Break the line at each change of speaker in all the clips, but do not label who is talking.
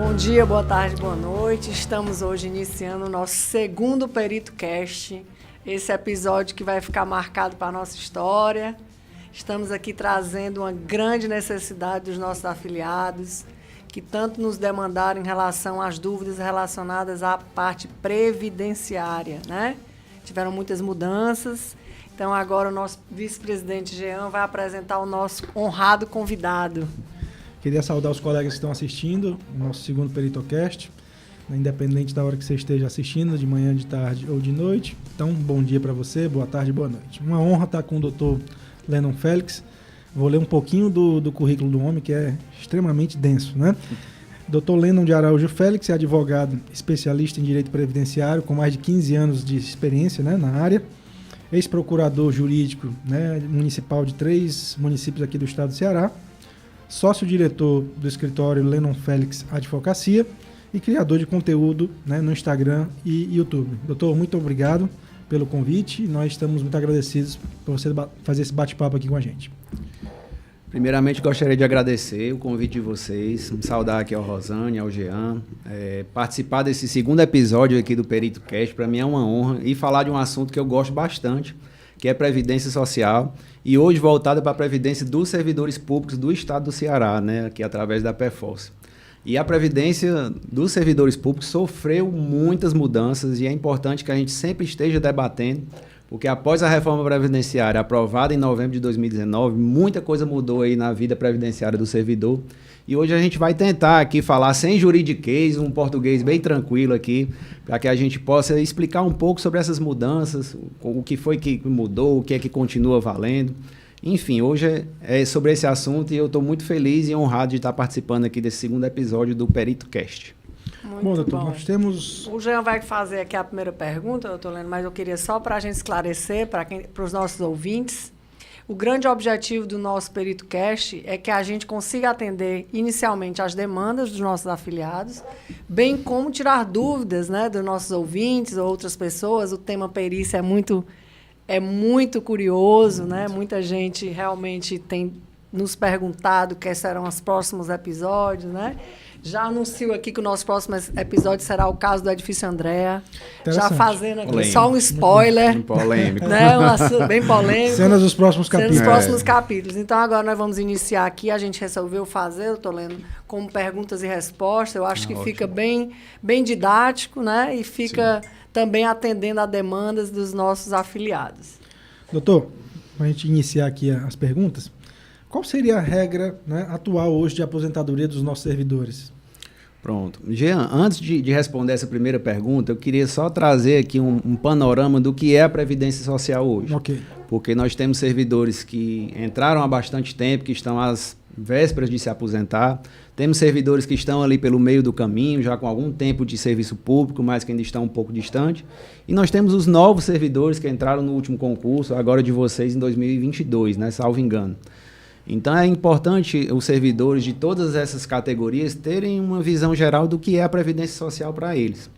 Bom dia, boa tarde, boa noite. Estamos hoje iniciando o nosso segundo Perito Cast. Esse episódio que vai ficar marcado para a nossa história. Estamos aqui trazendo uma grande necessidade dos nossos afiliados, que tanto nos demandaram em relação às dúvidas relacionadas à parte previdenciária, né? Tiveram muitas mudanças. Então, agora o nosso vice-presidente Jean vai apresentar o nosso honrado convidado.
Queria saudar os colegas que estão assistindo o nosso segundo Peritocast, independente da hora que você esteja assistindo, de manhã, de tarde ou de noite. Então, bom dia para você, boa tarde, boa noite. Uma honra estar com o Dr. Lennon Félix. Vou ler um pouquinho do currículo do homem, que é extremamente denso, né? Dr. Lennon de Araújo Félix é advogado especialista em direito previdenciário, com mais de 15 anos de experiência, né, na área. Ex-procurador jurídico, né, municipal de 3 municípios aqui do estado do Ceará. Sócio-diretor do escritório Lennon Félix Advocacia e criador de conteúdo, né, no Instagram e YouTube. Doutor, muito obrigado pelo convite. Nós estamos muito agradecidos por você fazer esse bate-papo aqui com a gente.
Primeiramente, gostaria de agradecer o convite de vocês, saudar aqui ao Rosânia, ao Jean. Participar desse segundo episódio aqui do Perito Cast, para mim é uma honra, e falar de um assunto que eu gosto bastante, que é Previdência Social, e hoje voltada para a Previdência dos servidores públicos do Estado do Ceará, né, aqui através da PEFOS. E a Previdência dos servidores públicos sofreu muitas mudanças e é importante que a gente sempre esteja debatendo, porque após a reforma previdenciária aprovada em novembro de 2019, muita coisa mudou aí na vida previdenciária do servidor. E hoje a gente vai tentar aqui falar sem juridiquês, um português bem tranquilo aqui, para que a gente possa explicar um pouco sobre essas mudanças, o que foi que mudou, o que é que continua valendo. Enfim, hoje é sobre esse assunto e eu estou muito feliz e honrado de estar participando aqui desse segundo episódio do Perito Cast.
Muito
bom, doutor, nós temos...
O Jean vai fazer aqui a primeira pergunta, doutor Leno, mas eu queria só para a gente esclarecer, para os nossos ouvintes, o grande objetivo do nosso Perito Cast é que a gente consiga atender inicialmente as demandas dos nossos afiliados, bem como tirar dúvidas, né, dos nossos ouvintes ou outras pessoas. O tema perícia é muito curioso, né? Muita gente realmente tem nos perguntado quais serão os próximos episódios, né? Já anuncio aqui que o nosso próximo episódio será o caso do Edifício Andréa. Já fazendo aqui polêmico. Só um spoiler.
Bem polêmico.
Né? Bem polêmico.
Cenas dos próximos capítulos.
Cenas dos próximos capítulos. Então, agora nós vamos iniciar aqui. A gente resolveu fazer, eu estou lendo, como perguntas e respostas. Eu acho que ótimo. Fica bem didático, né? E fica também atendendo a demandas dos nossos afiliados.
Doutor, para a gente iniciar aqui as perguntas, qual seria a regra, né, atual hoje de aposentadoria dos nossos servidores?
Pronto. Jean, antes de responder essa primeira pergunta, eu queria só trazer aqui um panorama do que é a Previdência Social hoje.
Ok.
Porque nós temos servidores que entraram há bastante tempo, que estão às vésperas de se aposentar. Temos servidores que estão ali pelo meio do caminho, já com algum tempo de serviço público, mas que ainda estão um pouco distante. E nós temos os novos servidores que entraram no último concurso, agora de vocês, em 2022, né, salvo engano. Então é importante os servidores de todas essas categorias terem uma visão geral do que é a Previdência Social para eles.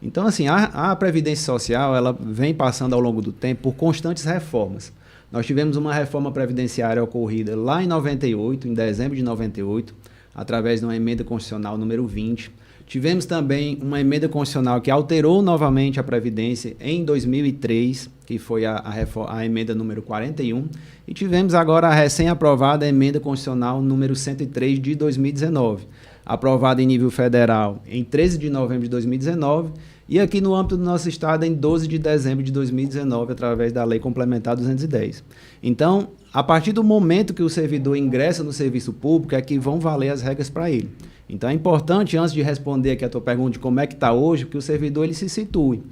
Então, assim, a Previdência Social ela vem passando ao longo do tempo por constantes reformas. Nós tivemos uma reforma previdenciária ocorrida lá em 98, em dezembro de 98, através de uma emenda constitucional número 20. Tivemos também uma emenda constitucional que alterou novamente a Previdência em 2003, que foi a emenda número 41, e tivemos agora a recém-aprovada emenda constitucional número 103 de 2019, aprovada em nível federal em 13 de novembro de 2019 e aqui no âmbito do nosso estado em 12 de dezembro de 2019, através da Lei Complementar 210. Então, a partir do momento que o servidor ingressa no serviço público, é que vão valer as regras para ele. Então, é importante, antes de responder aqui a tua pergunta de como é que está hoje, que o servidor ele se situe.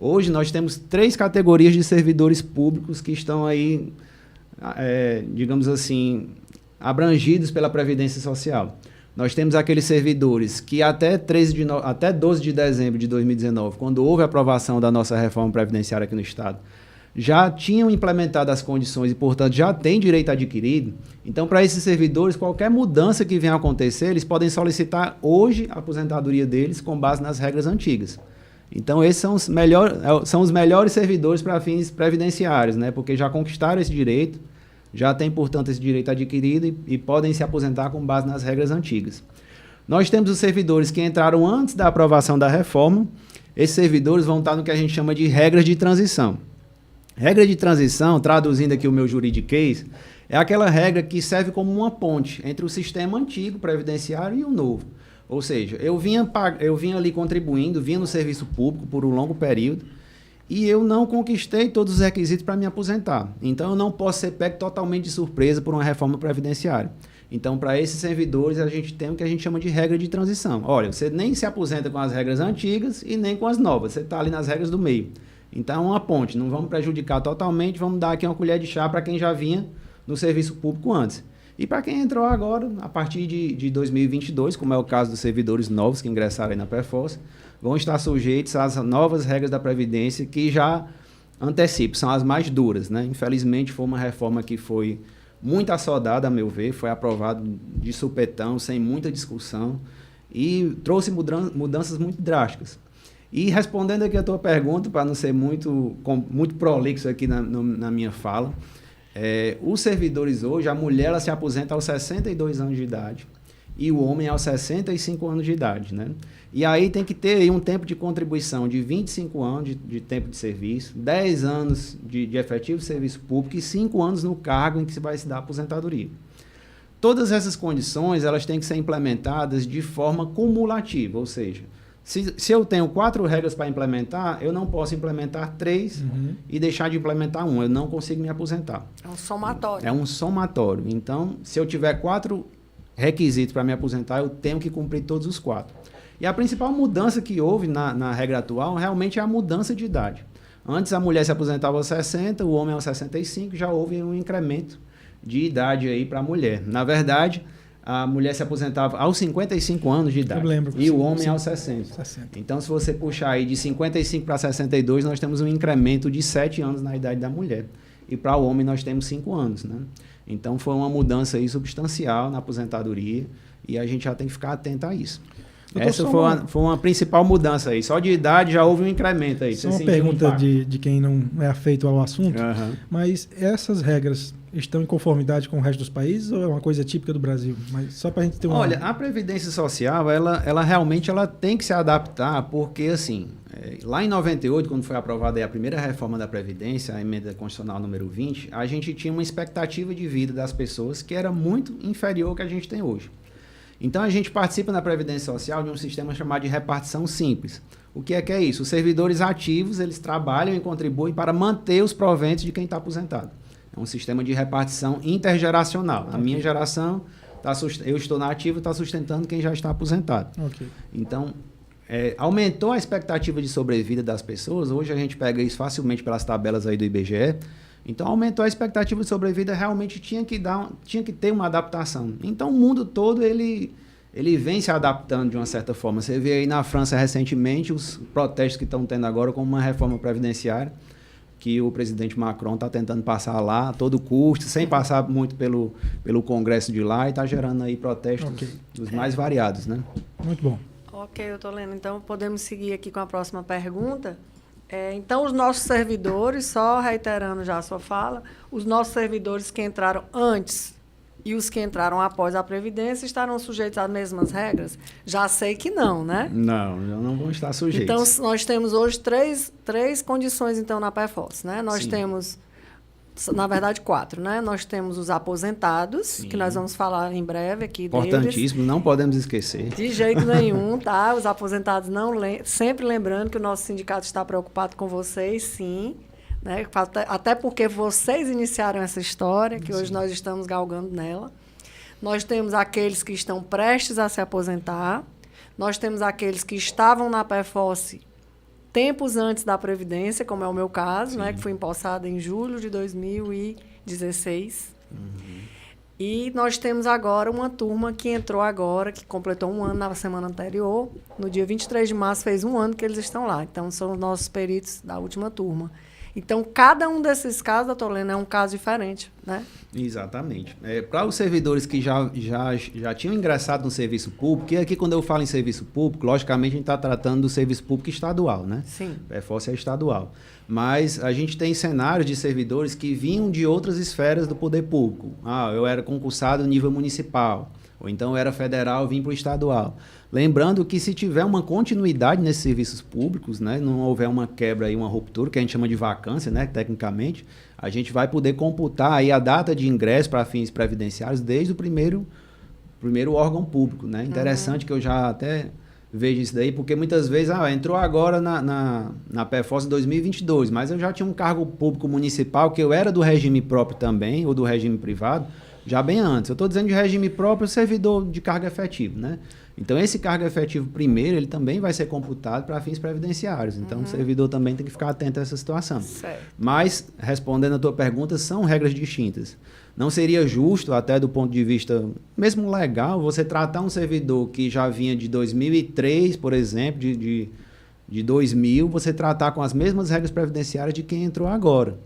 Hoje, nós temos 3 categorias de servidores públicos que estão aí, digamos assim, abrangidos pela Previdência Social. Nós temos aqueles servidores que até 12 de dezembro de 2019, quando houve a aprovação da nossa reforma previdenciária aqui no Estado, já tinham implementado as condições e, portanto, já têm direito adquirido. Então, para esses servidores, qualquer mudança que venha a acontecer, eles podem solicitar hoje a aposentadoria deles com base nas regras antigas. Então, esses são os melhores servidores para fins previdenciários, né? Porque já conquistaram esse direito, já têm, portanto, esse direito adquirido e podem se aposentar com base nas regras antigas. Nós temos os servidores que entraram antes da aprovação da reforma. Esses servidores vão estar no que a gente chama de regras de transição. Regra de transição, traduzindo aqui o meu juridiquês, é aquela regra que serve como uma ponte entre o sistema antigo previdenciário e o novo. Ou seja, eu vinha ali contribuindo, vinha no serviço público por um longo período e eu não conquistei todos os requisitos para me aposentar. Então, eu não posso ser pego totalmente de surpresa por uma reforma previdenciária. Então, para esses servidores, a gente tem o que a gente chama de regra de transição. Olha, você nem se aposenta com as regras antigas e nem com as novas. Você está ali nas regras do meio. Então, é uma ponte. Não vamos prejudicar totalmente, vamos dar aqui uma colher de chá para quem já vinha no serviço público antes. E para quem entrou agora, a partir de 2022, como é o caso dos servidores novos que ingressaram aí na Perforce, vão estar sujeitos às novas regras da Previdência que já antecipam, são as mais duras, né? Infelizmente, foi uma reforma que foi muito assodada, a meu ver, foi aprovado de supetão, sem muita discussão, e trouxe mudanças muito drásticas. E respondendo aqui a tua pergunta, para não ser muito prolixo aqui na minha fala, os servidores hoje, a mulher ela se aposenta aos 62 anos de idade e o homem aos 65 anos de idade, né? E aí tem que ter aí um tempo de contribuição de 25 anos de tempo de serviço, 10 anos de efetivo serviço público e 5 anos no cargo em que se vai se dar a aposentadoria. Todas essas condições elas têm que ser implementadas de forma cumulativa, ou seja, se eu tenho 4 regras para implementar, eu não posso implementar 3 e deixar de implementar 1. Eu não consigo me aposentar.
É um somatório.
É um somatório. Então, se eu tiver 4 requisitos para me aposentar, eu tenho que cumprir todos os 4. E a principal mudança que houve na regra atual realmente é a mudança de idade. Antes a mulher se aposentava aos 60, o homem aos 65, já houve um incremento de idade aí para a mulher. Na verdade, a mulher se aposentava aos 55 anos de idade.
Eu lembro.
E o homem aos 60. Então, se você puxar aí de 55 para 62, nós temos um incremento de 7 anos na idade da mulher. E para o homem nós temos 5 anos, né? Então, foi uma mudança aí substancial na aposentadoria e a gente já tem que ficar atento a isso. Essa foi uma principal mudança aí. Só de idade já houve um incremento aí.
Só uma pergunta de quem não é afeito ao assunto, mas essas regras estão em conformidade com o resto dos países ou é uma coisa típica do Brasil? Mas só para a gente ter uma...
Olha, a Previdência Social, ela realmente tem que se adaptar, porque assim, lá em 98, quando foi aprovada a primeira reforma da Previdência, a emenda constitucional número 20, a gente tinha uma expectativa de vida das pessoas que era muito inferior ao que a gente tem hoje. Então, a gente participa na Previdência Social de um sistema chamado de repartição simples. O que é isso? Os servidores ativos, eles trabalham e contribuem para manter os proventos de quem está aposentado. É um sistema de repartição intergeracional. A minha geração, eu estou na ativa, está sustentando quem já está aposentado. Então, aumentou a expectativa de sobrevida das pessoas. Hoje a gente pega isso facilmente pelas tabelas aí do IBGE. Então, aumentou a expectativa de sobrevida, realmente tinha que ter uma adaptação. Então, o mundo todo, ele vem se adaptando de uma certa forma. Você vê aí na França, recentemente, os protestos que estão tendo agora com uma reforma previdenciária, que o presidente Macron está tentando passar lá a todo custo, sem passar muito pelo Congresso de lá, e está gerando aí protestos dos mais variados, né?
Muito bom.
Ok, eu estou lendo. Então, podemos seguir aqui com a próxima pergunta. Então, os nossos servidores, só reiterando já a sua fala, os nossos servidores que entraram antes e os que entraram após a Previdência estarão sujeitos às mesmas regras? Já sei que não, né?
Não vão estar sujeitos.
Então, nós temos hoje três condições, então, na PEFOS, né? Nós temos, na verdade, 4, né? Nós temos os aposentados, que nós vamos falar em breve aqui deles.
Importantíssimo, não podemos esquecer.
De jeito nenhum, tá? Os aposentados sempre lembrando que o nosso sindicato está preocupado com vocês, sim. Né? Até porque vocês iniciaram essa história, que hoje nós estamos galgando nela. Nós temos aqueles que estão prestes a se aposentar. Nós temos aqueles que estavam na PEFOS tempos antes da Previdência, como é o meu caso, né, que fui empossada em julho de 2016. E nós temos agora uma turma que entrou agora, que completou 1 ano na semana anterior. No dia 23 de março fez 1 ano que eles estão lá. Então, são os nossos peritos da última turma. Então, cada um desses casos, doutor Leno, é um caso diferente, né?
Exatamente. Para os servidores que já tinham ingressado no serviço público, e aqui quando eu falo em serviço público, logicamente a gente está tratando do serviço público estadual, né?
Sim.
A PEFOS é estadual. Mas a gente tem cenários de servidores que vinham de outras esferas do poder público. Eu era concursado no nível municipal, Ou então eu era federal, vim para o estadual. Lembrando que se tiver uma continuidade nesses serviços públicos, né, não houver uma quebra e uma ruptura, que a gente chama de vacância, né, tecnicamente, a gente vai poder computar aí a data de ingresso para fins previdenciários desde o primeiro órgão público. Né? Interessante que eu já até vejo isso daí, porque muitas vezes entrou agora na PEFOS em 2022, mas eu já tinha um cargo público municipal que eu era do regime próprio também, ou do regime privado, já bem antes. Eu estou dizendo de regime próprio, servidor de cargo efetivo, né? Então, esse cargo efetivo primeiro, ele também vai ser computado para fins previdenciários. Então, o servidor também tem que ficar atento a essa situação.
Certo.
Mas, respondendo a tua pergunta, são regras distintas. Não seria justo, até do ponto de vista mesmo legal, você tratar um servidor que já vinha de 2003, por exemplo, de 2000, você tratar com as mesmas regras previdenciárias de quem entrou agora.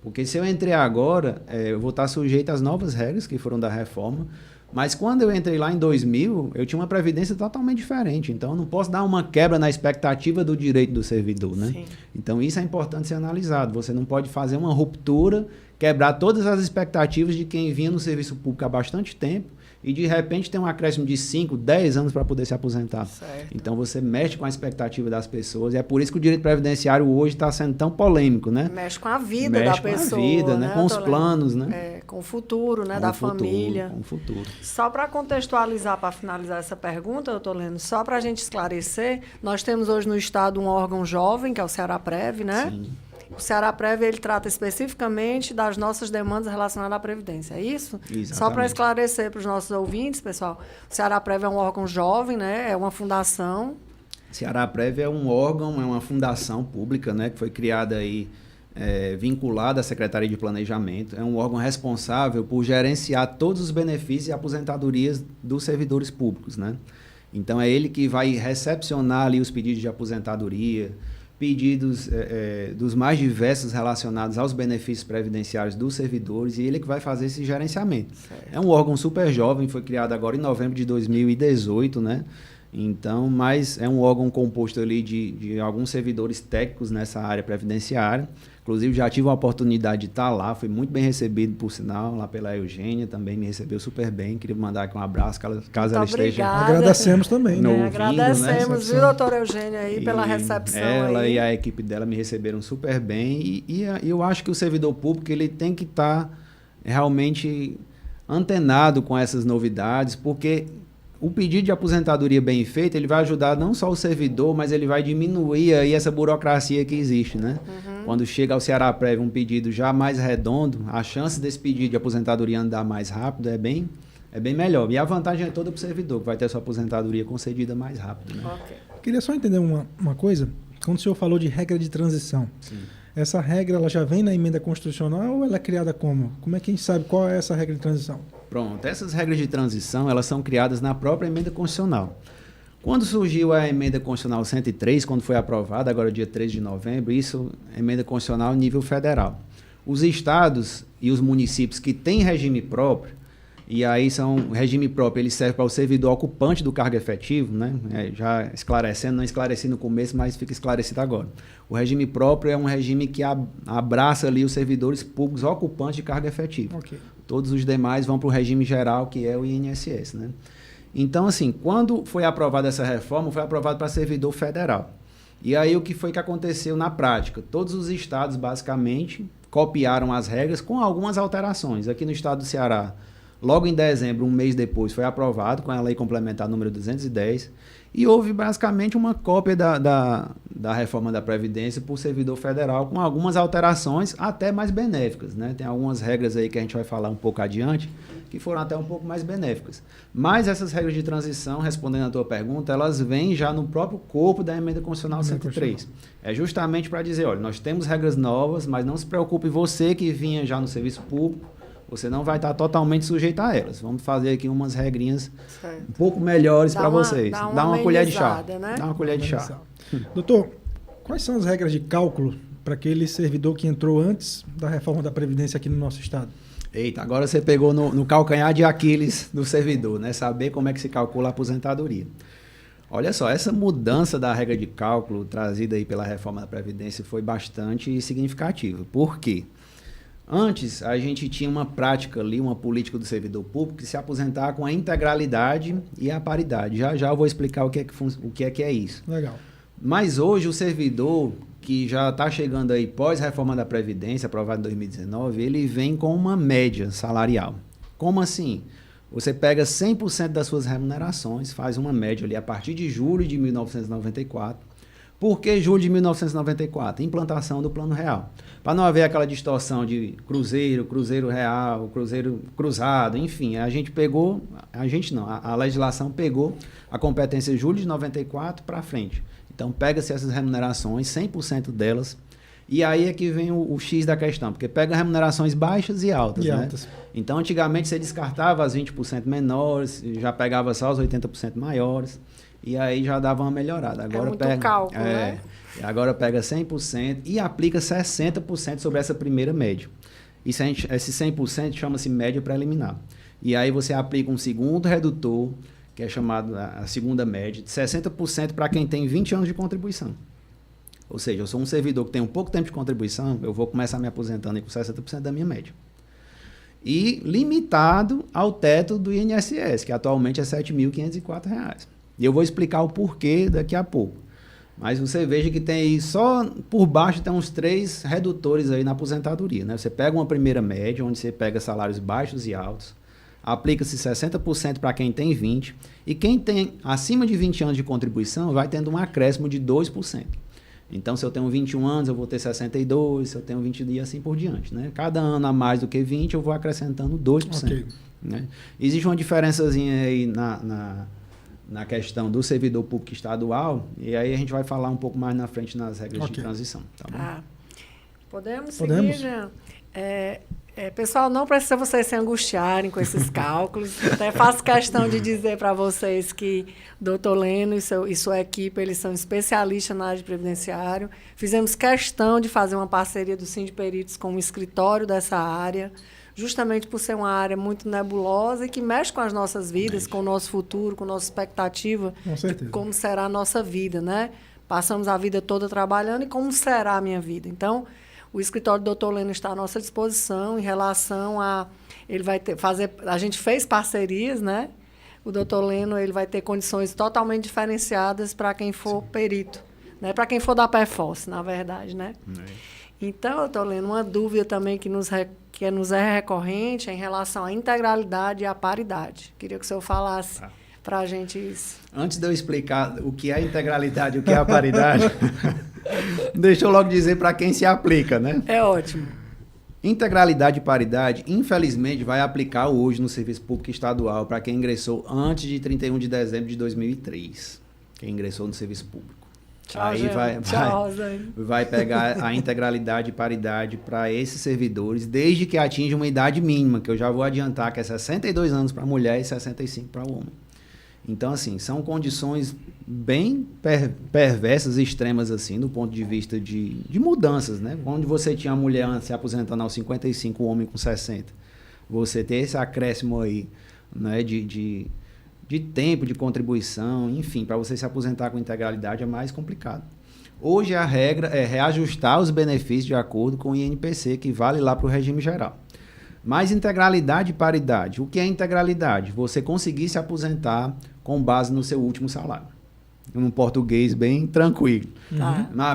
Porque se eu entrei agora, eu vou estar sujeito às novas regras que foram da reforma, mas quando eu entrei lá em 2000, eu tinha uma previdência totalmente diferente. Então, eu não posso dar uma quebra na expectativa do direito do servidor, né?
Sim.
Então, isso é importante ser analisado. Você não pode fazer uma ruptura, quebrar todas as expectativas de quem vinha no serviço público há bastante tempo e, de repente, ter um acréscimo de 5, 10 anos para poder se aposentar.
Certo.
Então, você mexe com a expectativa das pessoas. E é por isso que o direito previdenciário hoje está sendo tão polêmico, né?
Mexe com a vida
Mexe
da
com
pessoa.
a vida, né? Com os
Toleno?
planos, né?
Com o futuro, né?
Com
Da
o futuro,
família.
com o futuro.
Só para contextualizar, para finalizar essa pergunta, eu estou lendo, só para a gente esclarecer, nós temos hoje no Estado um órgão jovem, que é o Ceará-Prev, né?
Sim.
O Ceará-Prev, ele trata especificamente das nossas demandas relacionadas à Previdência, é isso?
Exatamente.
Só para esclarecer para os nossos ouvintes, pessoal, o Ceará-Prev é um órgão jovem, né? É uma fundação.
Ceará-Prev é um órgão, é uma fundação pública, né? Que foi criada aí, vinculada à Secretaria de Planejamento. É um órgão responsável por gerenciar todos os benefícios e aposentadorias dos servidores públicos, né? Então, é ele que vai recepcionar ali os pedidos de aposentadoria, pedidos dos mais diversos relacionados aos benefícios previdenciários dos servidores, e ele que vai fazer esse gerenciamento.
Certo.
É um órgão super jovem, foi criado agora em novembro de 2018, né? Então, mas é um órgão composto ali de alguns servidores técnicos nessa área previdenciária. Inclusive, já tive a oportunidade de estar lá, fui muito bem recebido, por sinal, lá pela Eugênia, também me recebeu super bem. Queria mandar aqui um abraço, caso ela esteja...
Obrigada.
Agradecemos também,
No-
né?
ouvindo, né?
Agradecemos, viu, doutora Eugênia, aí, pela recepção
ela
aí.
e a equipe dela me receberam super bem. E eu acho que o servidor público ele tem que estar realmente antenado com essas novidades, porque o pedido de aposentadoria bem feito, ele vai ajudar não só o servidor, mas ele vai diminuir aí essa burocracia que existe, né? Quando chega ao Ceará-Prev um pedido já mais redondo, a chance desse pedido de aposentadoria andar mais rápido é bem melhor. E a vantagem é toda para o servidor, que vai ter sua aposentadoria concedida mais rápido, né?
Ok.
Queria só entender uma coisa. Quando o senhor falou de regra de transição,
Sim.
essa regra ela já vem na emenda constitucional ou ela é criada como? Como é que a gente sabe qual é essa regra de transição?
Pronto, essas regras de transição, elas são criadas na própria emenda constitucional. Quando surgiu a emenda constitucional 103, quando foi aprovada, agora dia 13 de novembro, isso é emenda constitucional nível federal. Os estados e os municípios que têm regime próprio, e aí são regime próprio, ele serve para o servidor ocupante do cargo efetivo, né? Já esclarecendo, não esclareci no começo, mas fica esclarecido agora. O regime próprio é um regime que abraça ali os servidores públicos ocupantes de cargo efetivo.
Ok.
Todos os demais vão para o regime geral, que é o INSS, né? Então, assim, quando foi aprovada essa reforma, foi aprovado para servidor federal. E aí, o que foi que aconteceu na prática? Todos os estados, basicamente, copiaram as regras com algumas alterações. Aqui no estado do Ceará, logo em dezembro, um mês depois, foi aprovado com a lei complementar número 210, e houve basicamente uma cópia da reforma da Previdência por servidor federal, com algumas alterações até mais benéficas, né? Tem algumas regras aí que a gente vai falar um pouco adiante, que foram até um pouco mais benéficas. Mas essas regras de transição, respondendo à tua pergunta, elas vêm já no próprio corpo da emenda constitucional 103. É justamente para dizer, olha, nós temos regras novas, mas não se preocupe, você que vinha já no serviço público, você não vai estar totalmente sujeito a elas. Vamos fazer aqui umas regrinhas
Certo.
um pouco melhores para vocês.
Dá
uma colher de chá.
amenizada, né?
Dá uma colher de chá.
Doutor, quais são as regras de cálculo para aquele servidor que entrou antes da reforma da Previdência aqui no nosso estado?
Eita, agora você pegou no calcanhar de Aquiles do servidor, né? Saber como é que se calcula a aposentadoria. Olha só, essa mudança da regra de cálculo trazida aí pela reforma da Previdência foi bastante significativa. Por quê? Antes, a gente tinha uma prática ali, uma política do servidor público de se aposentar com a integralidade e a paridade. Já já eu vou explicar o que é isso.
Legal.
Mas hoje o servidor que já está chegando aí pós-reforma da Previdência, aprovada em 2019, ele vem com uma média salarial. Como assim? Você pega 100% das suas remunerações, faz uma média ali a partir de julho de 1994. Por que julho de 1994? Implantação do Plano Real. Para não haver aquela distorção de cruzeiro, cruzeiro real, cruzeiro cruzado, enfim, a legislação pegou a competência de julho de 94 para frente. Então, pega-se essas remunerações, 100% delas, e aí é que vem o X da questão, porque pega remunerações baixas e altas. Altas. Então, antigamente, você descartava as 20% menores, já pegava só os 80% maiores, e aí já dava uma melhorada. Agora
muito cálculo, né?
Agora pega 100% e aplica 60% sobre essa primeira média. Esse 100% chama-se média preliminar. E aí você aplica um segundo redutor, que é chamado a segunda média, de 60% para quem tem 20 anos de contribuição. Ou seja, eu sou um servidor que tem um pouco tempo de contribuição, eu vou começar me aposentando aí com 60% da minha média. E limitado ao teto do INSS, que atualmente é R$ 7.504. E eu vou explicar o porquê daqui a pouco. Mas você veja que tem aí, só por baixo tem uns 3 redutores aí na aposentadoria, né? Você pega uma primeira média, onde você pega salários baixos e altos, aplica-se 60% para quem tem 20%, e quem tem acima de 20 anos de contribuição vai tendo um acréscimo de 2%. Então, se eu tenho 21 anos, eu vou ter 62, se eu tenho 20 e assim por diante, né? Cada ano a mais do que 20, eu vou acrescentando 2%. Okay. Né? Existe uma diferençazinha aí na questão do servidor público estadual, e aí a gente vai falar um pouco mais na frente nas regras de transição. Tá bom?
Podemos seguir, Jean? Pessoal, não precisa vocês se angustiarem com esses cálculos. Até faço questão de dizer para vocês que o doutor Leno e sua equipe, eles são especialistas na área de previdenciário. Fizemos questão de fazer uma parceria do Sindiperitos com um escritório dessa área, justamente por ser uma área muito nebulosa e que mexe com as nossas vidas, com o nosso futuro, com a nossa expectativa de como será a nossa vida, né? Passamos a vida toda trabalhando e como será a minha vida. Então, o escritório do Dr. Leno está à nossa disposição em relação a... Ele vai fazer... A gente fez parcerias, né? O Dr. Leno ele vai ter condições totalmente diferenciadas para quem for perito, né? Para quem for da PEFOS, na verdade, né? Então, doutor Leno, uma dúvida também que nos é recorrente é em relação à integralidade e à paridade. Queria que o senhor falasse para a gente isso.
Antes de eu explicar o que é a integralidade e o que é a paridade, deixa eu logo dizer para quem se aplica, né?
É ótimo.
Integralidade e paridade, infelizmente, vai aplicar hoje no serviço público estadual para quem ingressou antes de 31 de dezembro de 2003. Quem ingressou no serviço público.
Tchau,
aí
Tchau,
vai pegar a integralidade e paridade para esses servidores, desde que atinja uma idade mínima, que eu já vou adiantar que é 62 anos para a mulher e 65 para o homem. Então, assim, são condições bem perversas e extremas, assim, do ponto de vista de mudanças, né? Onde você tinha a mulher se aposentando aos 55, o homem com 60. Você ter esse acréscimo aí, né, de tempo, de contribuição, enfim, para você se aposentar com integralidade é mais complicado. Hoje a regra é reajustar os benefícios de acordo com o INPC, que vale lá para o regime geral. Mas integralidade e paridade. O que é integralidade? Você conseguir se aposentar com base no seu último salário. Num português bem tranquilo.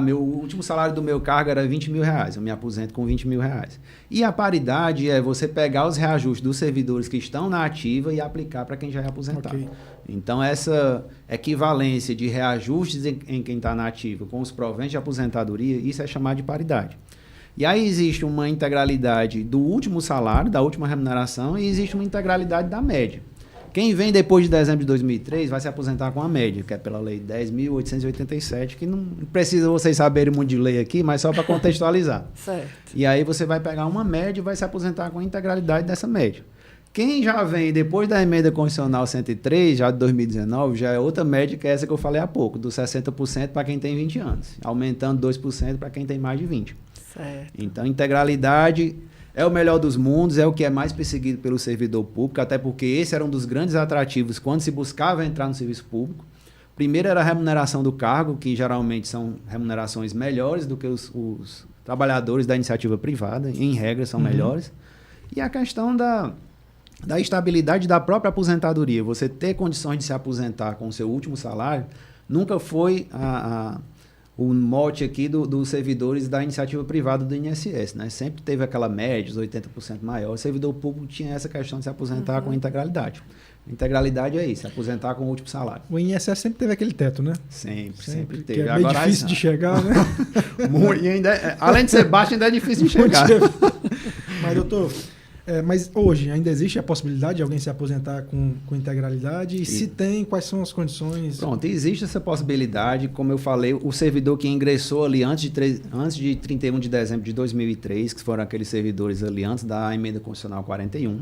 Meu último salário do meu cargo era R$20.000. Eu me aposento com R$20.000. E a paridade é você pegar os reajustes dos servidores que estão na ativa e aplicar para quem já é aposentado. Okay. Então, essa equivalência de reajustes em quem está na ativa com os proventos de aposentadoria, isso é chamado de paridade. E aí existe uma integralidade do último salário, da última remuneração, e existe uma integralidade da média. Quem vem depois de dezembro de 2003 vai se aposentar com a média, que é pela lei 10.887, que não precisa vocês saberem muito de lei aqui, mas só para contextualizar.
Certo.
E aí você vai pegar uma média e vai se aposentar com a integralidade dessa média. Quem já vem depois da emenda constitucional 103, já de 2019, já é outra média que é essa que eu falei há pouco, dos 60% para quem tem 20 anos, aumentando 2% para quem tem mais de 20.
Certo.
Então, integralidade é o melhor dos mundos, é o que é mais perseguido pelo servidor público, até porque esse era um dos grandes atrativos quando se buscava entrar no serviço público. Primeiro era a remuneração do cargo, que geralmente são remunerações melhores do que os trabalhadores da iniciativa privada, em regra, são melhores. E a questão da estabilidade da própria aposentadoria. Você ter condições de se aposentar com o seu último salário nunca foi o mote aqui dos servidores da iniciativa privada do INSS, né? Sempre teve aquela média, os 80% maior. O servidor público tinha essa questão de se aposentar com integralidade. Integralidade é isso, se aposentar com o último salário.
O INSS sempre teve aquele teto, né?
Sempre
Que
teve.
é bem difícil de chegar, né?
E ainda, além de ser baixo, ainda é difícil de chegar.
Mas, doutor, mas hoje ainda existe a possibilidade de alguém se aposentar com integralidade? E se tem, quais são as condições?
Pronto, existe essa possibilidade. Como eu falei, o servidor que ingressou ali antes de 31 de dezembro de 2003, que foram aqueles servidores ali antes da emenda constitucional 41.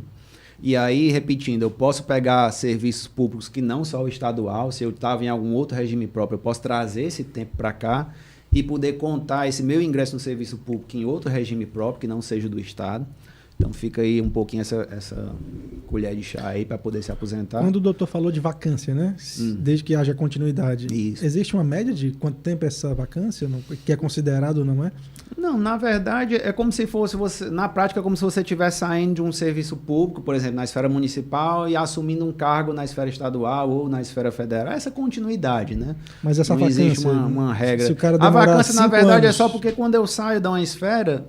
E aí, repetindo, eu posso pegar serviços públicos que não só o estadual, se eu estava em algum outro regime próprio, eu posso trazer esse tempo para cá e poder contar esse meu ingresso no serviço público em outro regime próprio, que não seja do Estado. Então fica aí um pouquinho essa colher de chá aí para poder se aposentar.
Quando o doutor falou de vacância, né? Desde que haja continuidade.
Isso.
Existe uma média de quanto tempo é essa vacância, que é considerado ou não é?
Não, na verdade, é como se fosse você, na prática, é como se você estivesse saindo de um serviço público, por exemplo, na esfera municipal e assumindo um cargo na esfera estadual ou na esfera federal. Essa continuidade, né?
Mas essa
não
vacância,
existe uma regra.
Se o cara
a
demorar
vacância, na
5
verdade,
anos...
é só porque quando eu saio de uma esfera,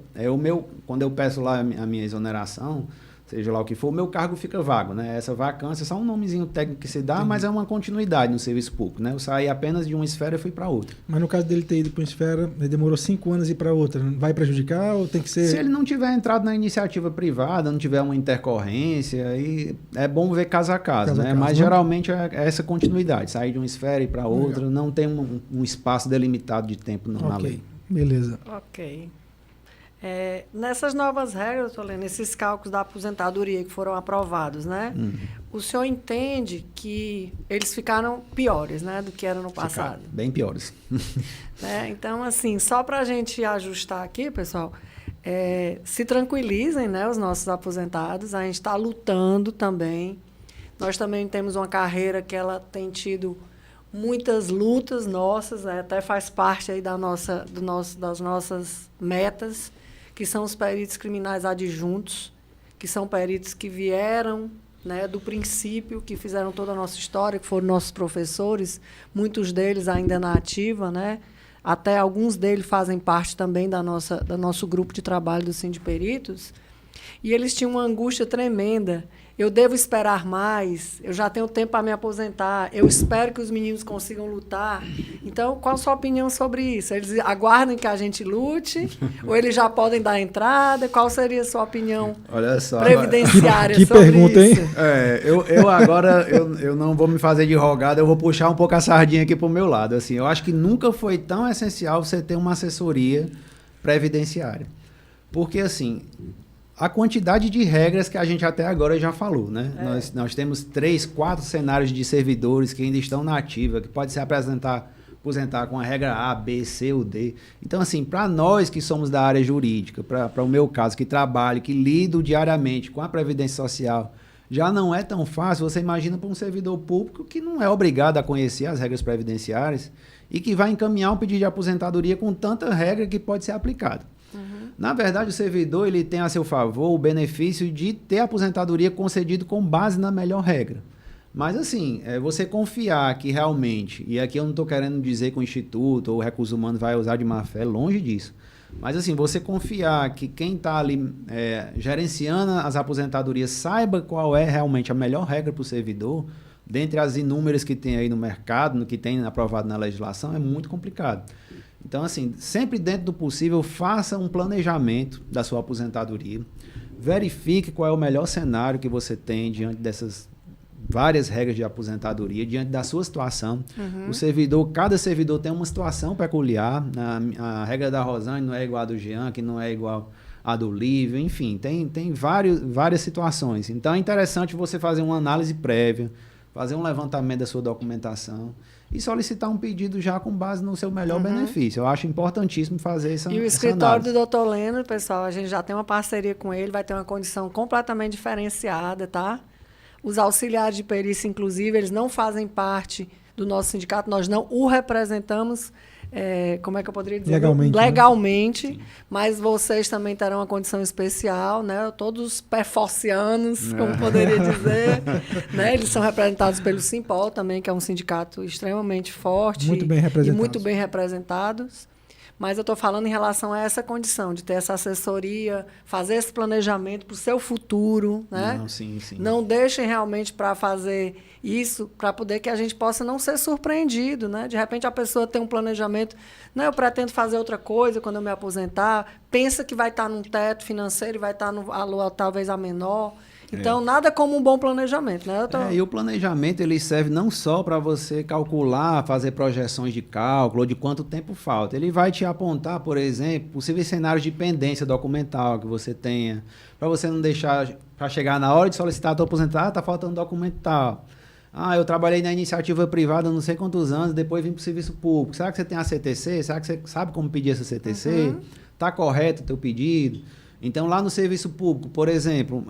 quando eu peço lá a minha exoneração, seja lá o que for, o meu cargo fica vago, né? Essa vacância é só um nomezinho técnico que se dá, mas é uma continuidade no serviço público, né? Eu saí apenas de uma esfera e fui para outra.
Mas no caso dele ter ido para uma esfera, ele demorou 5 anos e ir para outra, vai prejudicar ou tem que ser...
Se ele não tiver entrado na iniciativa privada, não tiver uma intercorrência, aí é bom ver caso a caso, né? Mas geralmente é essa continuidade, sair de uma esfera e ir para outra, não tem um espaço delimitado de tempo na lei.
Beleza.
Ok. Nessas novas regras, estou lendo, esses cálculos da aposentadoria que foram aprovados, né? O senhor entende que eles ficaram piores, né, do que eram no passado?
Ficaram bem piores.
Então, assim, só para a gente ajustar aqui, pessoal, se tranquilizem, né, os nossos aposentados. A gente está lutando também. Nós também temos uma carreira que ela tem tido muitas lutas nossas, né, até faz parte aí das nossas metas, que são os peritos criminais adjuntos, que são peritos que vieram, né, do princípio, que fizeram toda a nossa história, que foram nossos professores, muitos deles ainda na ativa, né? Até alguns deles fazem parte também do nosso grupo de trabalho do Sindiperitos, e eles tinham uma angústia tremenda. Eu devo esperar mais, eu já tenho tempo para me aposentar, eu espero que os meninos consigam lutar. Então, qual a sua opinião sobre isso? Eles aguardam que a gente lute? Ou eles já podem dar entrada? Qual seria a sua opinião previdenciária
que
sobre
pergunta,
isso?
hein?
Eu agora eu não vou me fazer de rogado, eu vou puxar um pouco a sardinha aqui para o meu lado. Assim, eu acho que nunca foi tão essencial você ter uma assessoria previdenciária. Porque, assim... a quantidade de regras que a gente até agora já falou, né? Nós temos 3, 4 cenários de servidores que ainda estão na ativa, que pode se aposentar com a regra A, B, C ou D. Então, assim, para nós que somos da área jurídica, para o meu caso, que trabalho, que lido diariamente com a Previdência Social, já não é tão fácil. Você imagina para um servidor público que não é obrigado a conhecer as regras previdenciárias e que vai encaminhar um pedido de aposentadoria com tanta regra que pode ser aplicada. Na verdade, o servidor ele tem a seu favor o benefício de ter a aposentadoria concedida com base na melhor regra. Mas, assim, você confiar que realmente, e aqui eu não estou querendo dizer que o Instituto ou o Recursos Humanos vai usar de má fé, longe disso. Mas, assim, você confiar que quem está ali gerenciando as aposentadorias saiba qual é realmente a melhor regra para o servidor, dentre as inúmeras que tem aí no mercado, no que tem aprovado na legislação, é muito complicado. Então, assim, sempre dentro do possível, faça um planejamento da sua aposentadoria, verifique qual é o melhor cenário que você tem diante dessas várias regras de aposentadoria, diante da sua situação. Cada servidor tem uma situação peculiar, a regra da Rosane não é igual a do Jean, que não é igual a do Lívio, enfim, tem várias situações. Então, é interessante você fazer uma análise prévia, fazer um levantamento da sua documentação e solicitar um pedido já com base no seu melhor benefício. Eu acho importantíssimo fazer essa análise.
E o escritório do Dr. Leno, pessoal, a gente já tem uma parceria com ele, vai ter uma condição completamente diferenciada, tá? Os auxiliares de perícia, inclusive, eles não fazem parte do nosso sindicato, nós não o representamos, como é que eu poderia dizer?
Legalmente,
Legalmente,
né?
mas vocês também terão uma condição especial, né? Todos perforcianos, como poderia dizer, né? Eles são representados pelo Simpol também, que é um sindicato extremamente forte
Muito bem
e
representados.
muito bem representados. Mas eu estou falando em relação a essa condição, de ter essa assessoria, fazer esse planejamento para o seu futuro, né?
Não, sim.
Não deixem realmente para fazer isso, para poder que a gente possa não ser surpreendido, né? De repente a pessoa tem um planejamento, não, eu pretendo fazer outra coisa quando eu me aposentar, pensa que vai estar num teto financeiro e vai estar no valor talvez a menor. Então, nada como um bom planejamento, né?
E o planejamento ele serve não só para você calcular, fazer projeções de cálculo ou de quanto tempo falta. Ele vai te apontar, por exemplo, possíveis cenários de pendência documental que você tenha, para você não deixar, para chegar na hora de solicitar a tua aposentadoria, está faltando documento tal. Eu trabalhei na iniciativa privada não sei quantos anos, depois vim para o serviço público. Será que você tem a CTC? Será que você sabe como pedir essa CTC? Está correto o teu pedido? Então, lá no serviço público, por exemplo,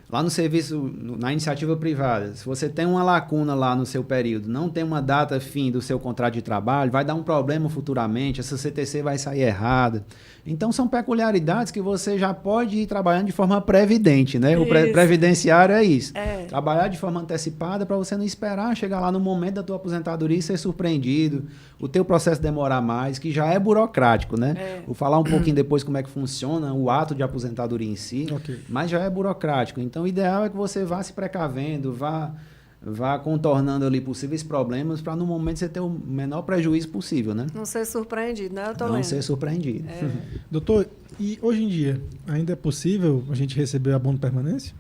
lá no serviço, na iniciativa privada, se você tem uma lacuna lá no seu período, não tem uma data fim do seu contrato de trabalho, vai dar um problema futuramente, essa CTC vai sair errada. Então, são peculiaridades que você já pode ir trabalhando de forma previdente, né? O previdenciário é isso. Trabalhar de forma antecipada para você não esperar chegar lá no momento da tua aposentadoria e ser surpreendido, o teu processo demorar mais, que já é burocrático, né? Vou falar um pouquinho depois como é que funciona o ato de aposentadoria em si, mas já é burocrático. Então, o ideal é que você vá se precavendo, vá contornando ali possíveis problemas para no momento você ter o menor prejuízo possível, né?
Não ser surpreendido, né?
Não ser surpreendido.
Doutor, e hoje em dia, ainda é possível a gente receber abono de permanência?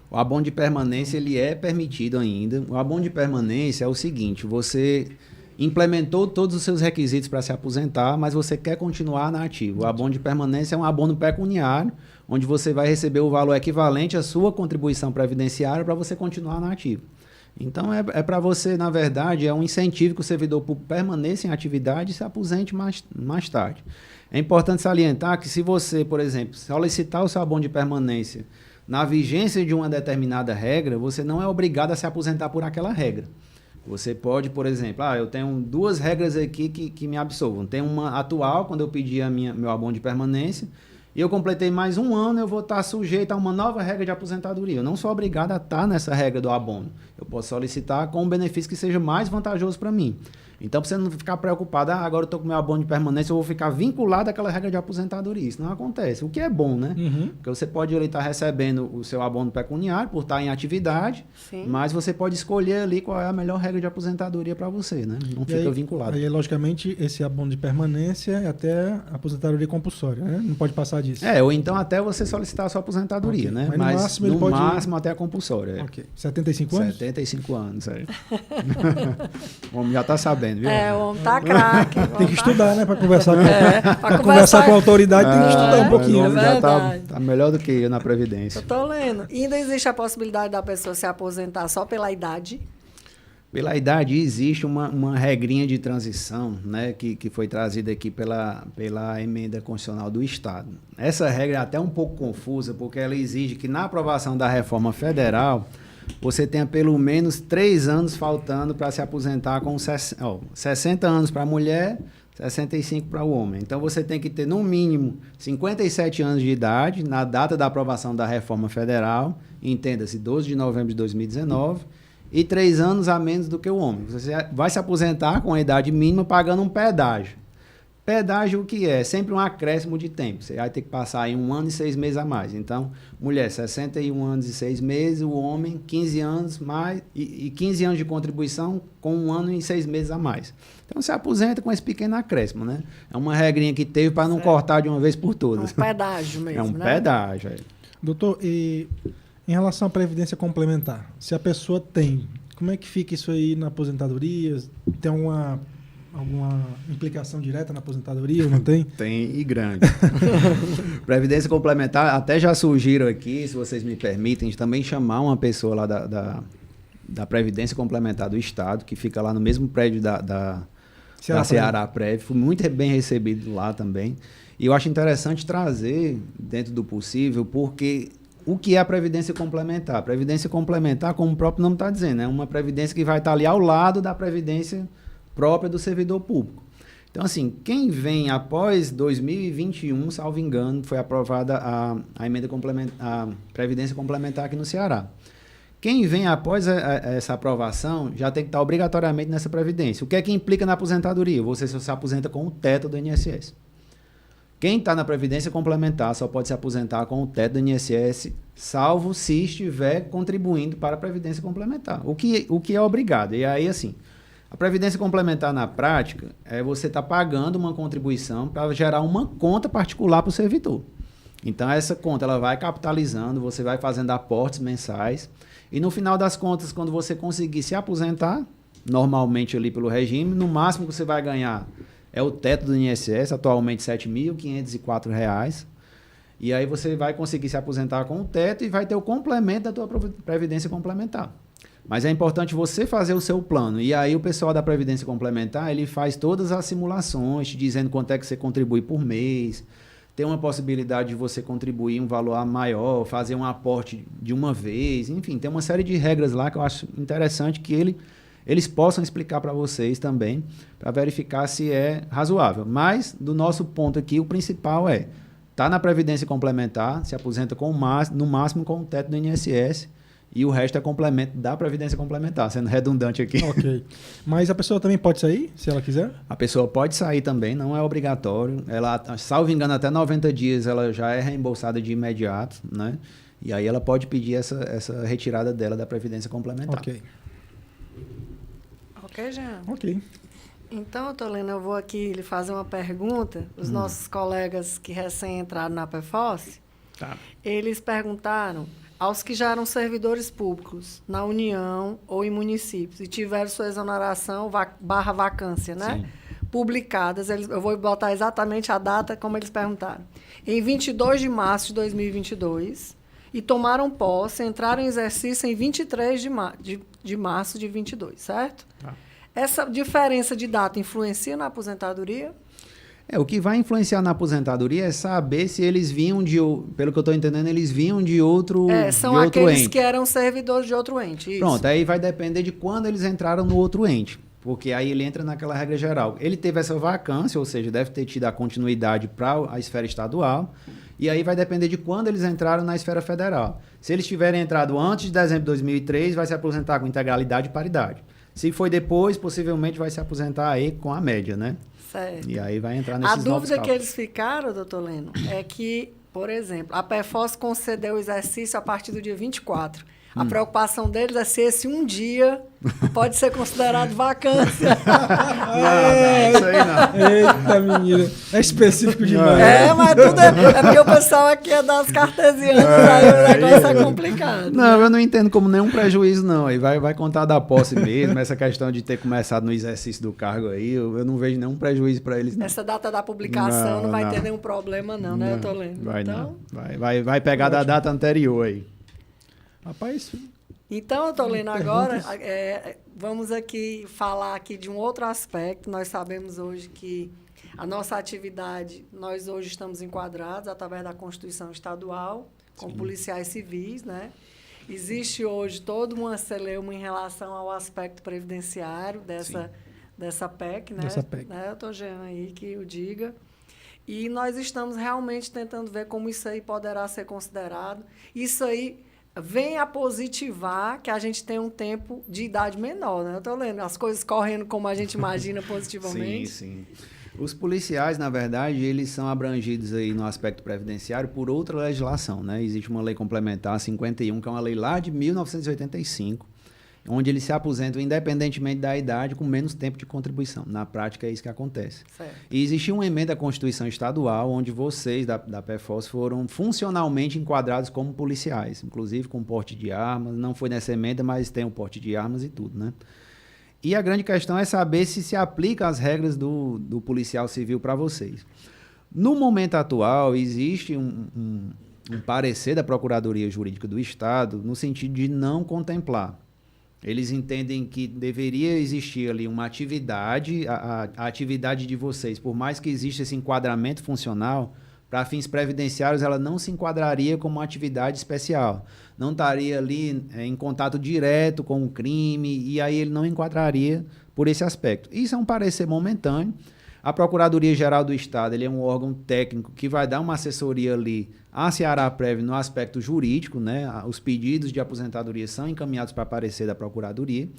O abono de permanência, ele é permitido ainda. O abono de permanência é o seguinte, você implementou todos os seus requisitos para se aposentar, mas você quer continuar na ativa. O abono de permanência é um abono pecuniário, onde você vai receber o valor equivalente à sua contribuição previdenciária para você continuar na ativa. Então, é para você, na verdade, é um incentivo que o servidor público permaneça em atividade e se aposente mais tarde. É importante salientar que se você, por exemplo, solicitar o seu abono de permanência na vigência de uma determinada regra, você não é obrigado a se aposentar por aquela regra. Você pode, por exemplo, eu tenho duas regras aqui que me absolvam. Tem uma atual, quando eu pedi meu abono de permanência, e eu completei mais um ano, eu vou estar sujeito a uma nova regra de aposentadoria. Eu não sou obrigado a estar nessa regra do abono. Eu posso solicitar com um benefício que seja mais vantajoso para mim. Então, para você não ficar preocupado, agora eu estou com meu abono de permanência, eu vou ficar vinculado àquela regra de aposentadoria. Isso não acontece. O que é bom, né? Porque você pode estar recebendo o seu abono pecuniário por estar em atividade, mas você pode escolher ali qual é a melhor regra de aposentadoria para você, né? Não fica vinculado.
Aí, logicamente, esse abono de permanência é até a aposentadoria compulsória, né? Não pode passar disso.
Ou então até você solicitar a sua aposentadoria, né?
Mas no máximo
até a compulsória.
75 anos?
75 anos, O homem já está sabendo, viu?
O homem tá craque.
Tem que estudar, né? Para conversar,
pra
conversar com a autoridade, tem que estudar um pouquinho.
O homem já tá melhor do que eu na Previdência.
Eu tô lendo. E ainda existe a possibilidade da pessoa se aposentar só pela idade?
Pela idade, existe uma regrinha de transição, né, que foi trazida aqui pela emenda constitucional do Estado. Essa regra é até um pouco confusa, porque ela exige que na aprovação da reforma federal, você tenha pelo menos 3 anos faltando para se aposentar com 60 anos para a mulher, 65 para o homem. Então, você tem que ter, no mínimo, 57 anos de idade na data da aprovação da reforma federal, entenda-se, 12 de novembro de 2019, e 3 anos a menos do que o homem. Você vai se aposentar com a idade mínima pagando um pedágio. Pedágio o que é? Sempre um acréscimo de tempo. Você vai ter que passar aí 1 ano e 6 meses a mais. Então, mulher, 61 anos e 6 meses, o homem, 15 anos mais, e 15 anos de contribuição com 1 ano e 6 meses a mais. Então, você aposenta com esse pequeno acréscimo, né? É uma regrinha que teve para não cortar de uma vez por todas.
É um pedágio mesmo,
É um
né?
pedágio.
Doutor, e em relação à previdência complementar, se a pessoa tem, como é que fica isso aí na aposentadoria? Tem alguma implicação direta na aposentadoria ou não tem?
Tem, e grande. Previdência complementar, até já surgiram aqui, se vocês me permitem, também chamar uma pessoa lá da Previdência Complementar do Estado, que fica lá no mesmo prédio da Ceará Prev. Fui muito bem recebido lá também. E eu acho interessante trazer, dentro do possível, porque o que é a Previdência Complementar? A Previdência Complementar, como o próprio nome está dizendo, é uma previdência que vai estar ali ao lado da Previdência própria do servidor público. Então, assim, quem vem após 2021, salvo engano, foi aprovada a emenda complementar, a Previdência Complementar aqui no Ceará. Quem vem após essa aprovação já tem que estar obrigatoriamente nessa Previdência. O que é que implica na aposentadoria? Você só se aposenta com o teto do INSS. Quem está na Previdência Complementar só pode se aposentar com o teto do INSS, salvo se estiver contribuindo para a Previdência Complementar, o que é obrigado. E aí, assim, a Previdência Complementar, na prática, é você estar pagando uma contribuição para gerar uma conta particular para o servidor. Então, essa conta ela vai capitalizando, você vai fazendo aportes mensais, e no final das contas, quando você conseguir se aposentar, normalmente ali pelo regime, no máximo que você vai ganhar é o teto do INSS, atualmente R$ 7.504. E aí você vai conseguir se aposentar com o teto e vai ter o complemento da tua Previdência Complementar. Mas é importante você fazer o seu plano. E aí o pessoal da Previdência Complementar, ele faz todas as simulações, te dizendo quanto é que você contribui por mês. Tem uma possibilidade de você contribuir um valor maior, fazer um aporte de uma vez. Enfim, tem uma série de regras lá que eu acho interessante que eles possam explicar para vocês também, para verificar se é razoável. Mas, do nosso ponto aqui, o principal é, tá na Previdência Complementar, se aposenta no máximo com o teto do INSS, e o resto é complemento da Previdência Complementar, sendo redundante aqui.
Ok. Mas a pessoa também pode sair, se ela quiser?
A pessoa pode sair também, não é obrigatório. Ela, salvo engano, até 90 dias ela já é reembolsada de imediato, né? E aí ela pode pedir essa retirada dela da Previdência Complementar.
Ok.
Ok, Jean?
Ok.
Então, Toleno, eu vou aqui lhe fazer uma pergunta. Os nossos colegas que recém entraram na PEFOS,
Tá.
eles perguntaram aos que já eram servidores públicos na União ou em municípios e tiveram sua exoneração barra vacância, né?
Sim.
Publicadas, eu vou botar exatamente a data como eles perguntaram. Em 22 de março de 2022 e tomaram posse, entraram em exercício em 23 de março de 22, certo?
Tá.
Essa diferença de data influencia na aposentadoria?
O que vai influenciar na aposentadoria é saber se eles vinham pelo que eu estou entendendo, eles vinham de outro
São
de outro
aqueles
ente.
que eram servidores de outro ente, isso.
Pronto, aí vai depender de quando eles entraram no outro ente, porque aí ele entra naquela regra geral. Ele teve essa vacância, ou seja, deve ter tido a continuidade para a esfera estadual, e aí vai depender de quando eles entraram na esfera federal. Se eles tiverem entrado antes de dezembro de 2003, vai se aposentar com integralidade e paridade. Se foi depois, possivelmente vai se aposentar aí com a média, né?
Certo.
E aí vai entrar nesses
A
novos
dúvida que
cálculos.
eles ficaram, doutor Leno, é que, por exemplo, a PEFOS concedeu o exercício a partir do dia 24. A preocupação deles é se esse um dia pode ser considerado vacância.
Não, isso aí não.
Eita, menina. É específico demais.
Mas tudo é porque o pessoal aqui é das cartesianas, aí o negócio é complicado.
Não, eu não entendo como nenhum prejuízo, não. Aí vai contar da posse mesmo, essa questão de ter começado no exercício do cargo aí, eu não vejo nenhum prejuízo para eles, não.
Essa data da publicação não vai ter nenhum problema, não, né, doutor Leno?
Vai
Então,
não. Vai pegar da data anterior aí.
Rapaz,
Então, doutor Leno, agora vamos aqui falar aqui de um outro aspecto. Nós sabemos hoje que a nossa atividade, nós hoje estamos enquadrados através da Constituição Estadual, como policiais civis, né? Existe hoje toda uma celeuma em relação ao aspecto previdenciário dessa PEC, né?
Dessa PEC.
Né, doutor Jean aí que o diga. E nós estamos realmente tentando ver como isso aí poderá ser considerado. Isso aí vem a positivar que a gente tem um tempo de idade menor, né? Eu estou lendo as coisas correndo como a gente imagina positivamente.
Sim. Os policiais, na verdade, eles são abrangidos aí no aspecto previdenciário por outra legislação, né? Existe uma lei complementar 51, que é uma lei lá de 1985, onde eles se aposentam independentemente da idade com menos tempo de contribuição. Na prática é isso que acontece.
Certo.
E existiu uma emenda à Constituição Estadual onde vocês da PEFOS foram funcionalmente enquadrados como policiais, inclusive com porte de armas. Não foi nessa emenda, mas tem o porte de armas e tudo, né? E a grande questão é saber se aplica as regras do policial civil para vocês. No momento atual, existe um parecer da Procuradoria Jurídica do Estado no sentido de não contemplar. Eles entendem que deveria existir ali uma atividade, a atividade de vocês, por mais que exista esse enquadramento funcional, para fins previdenciários ela não se enquadraria como uma atividade especial. Não estaria ali em contato direto com o crime, e aí ele não enquadraria por esse aspecto. Isso é um parecer momentâneo. A Procuradoria-Geral do Estado, ele é um órgão técnico que vai dar uma assessoria ali à Ceará-Prev no aspecto jurídico, né? Os pedidos de aposentadoria são encaminhados para parecer da Procuradoria.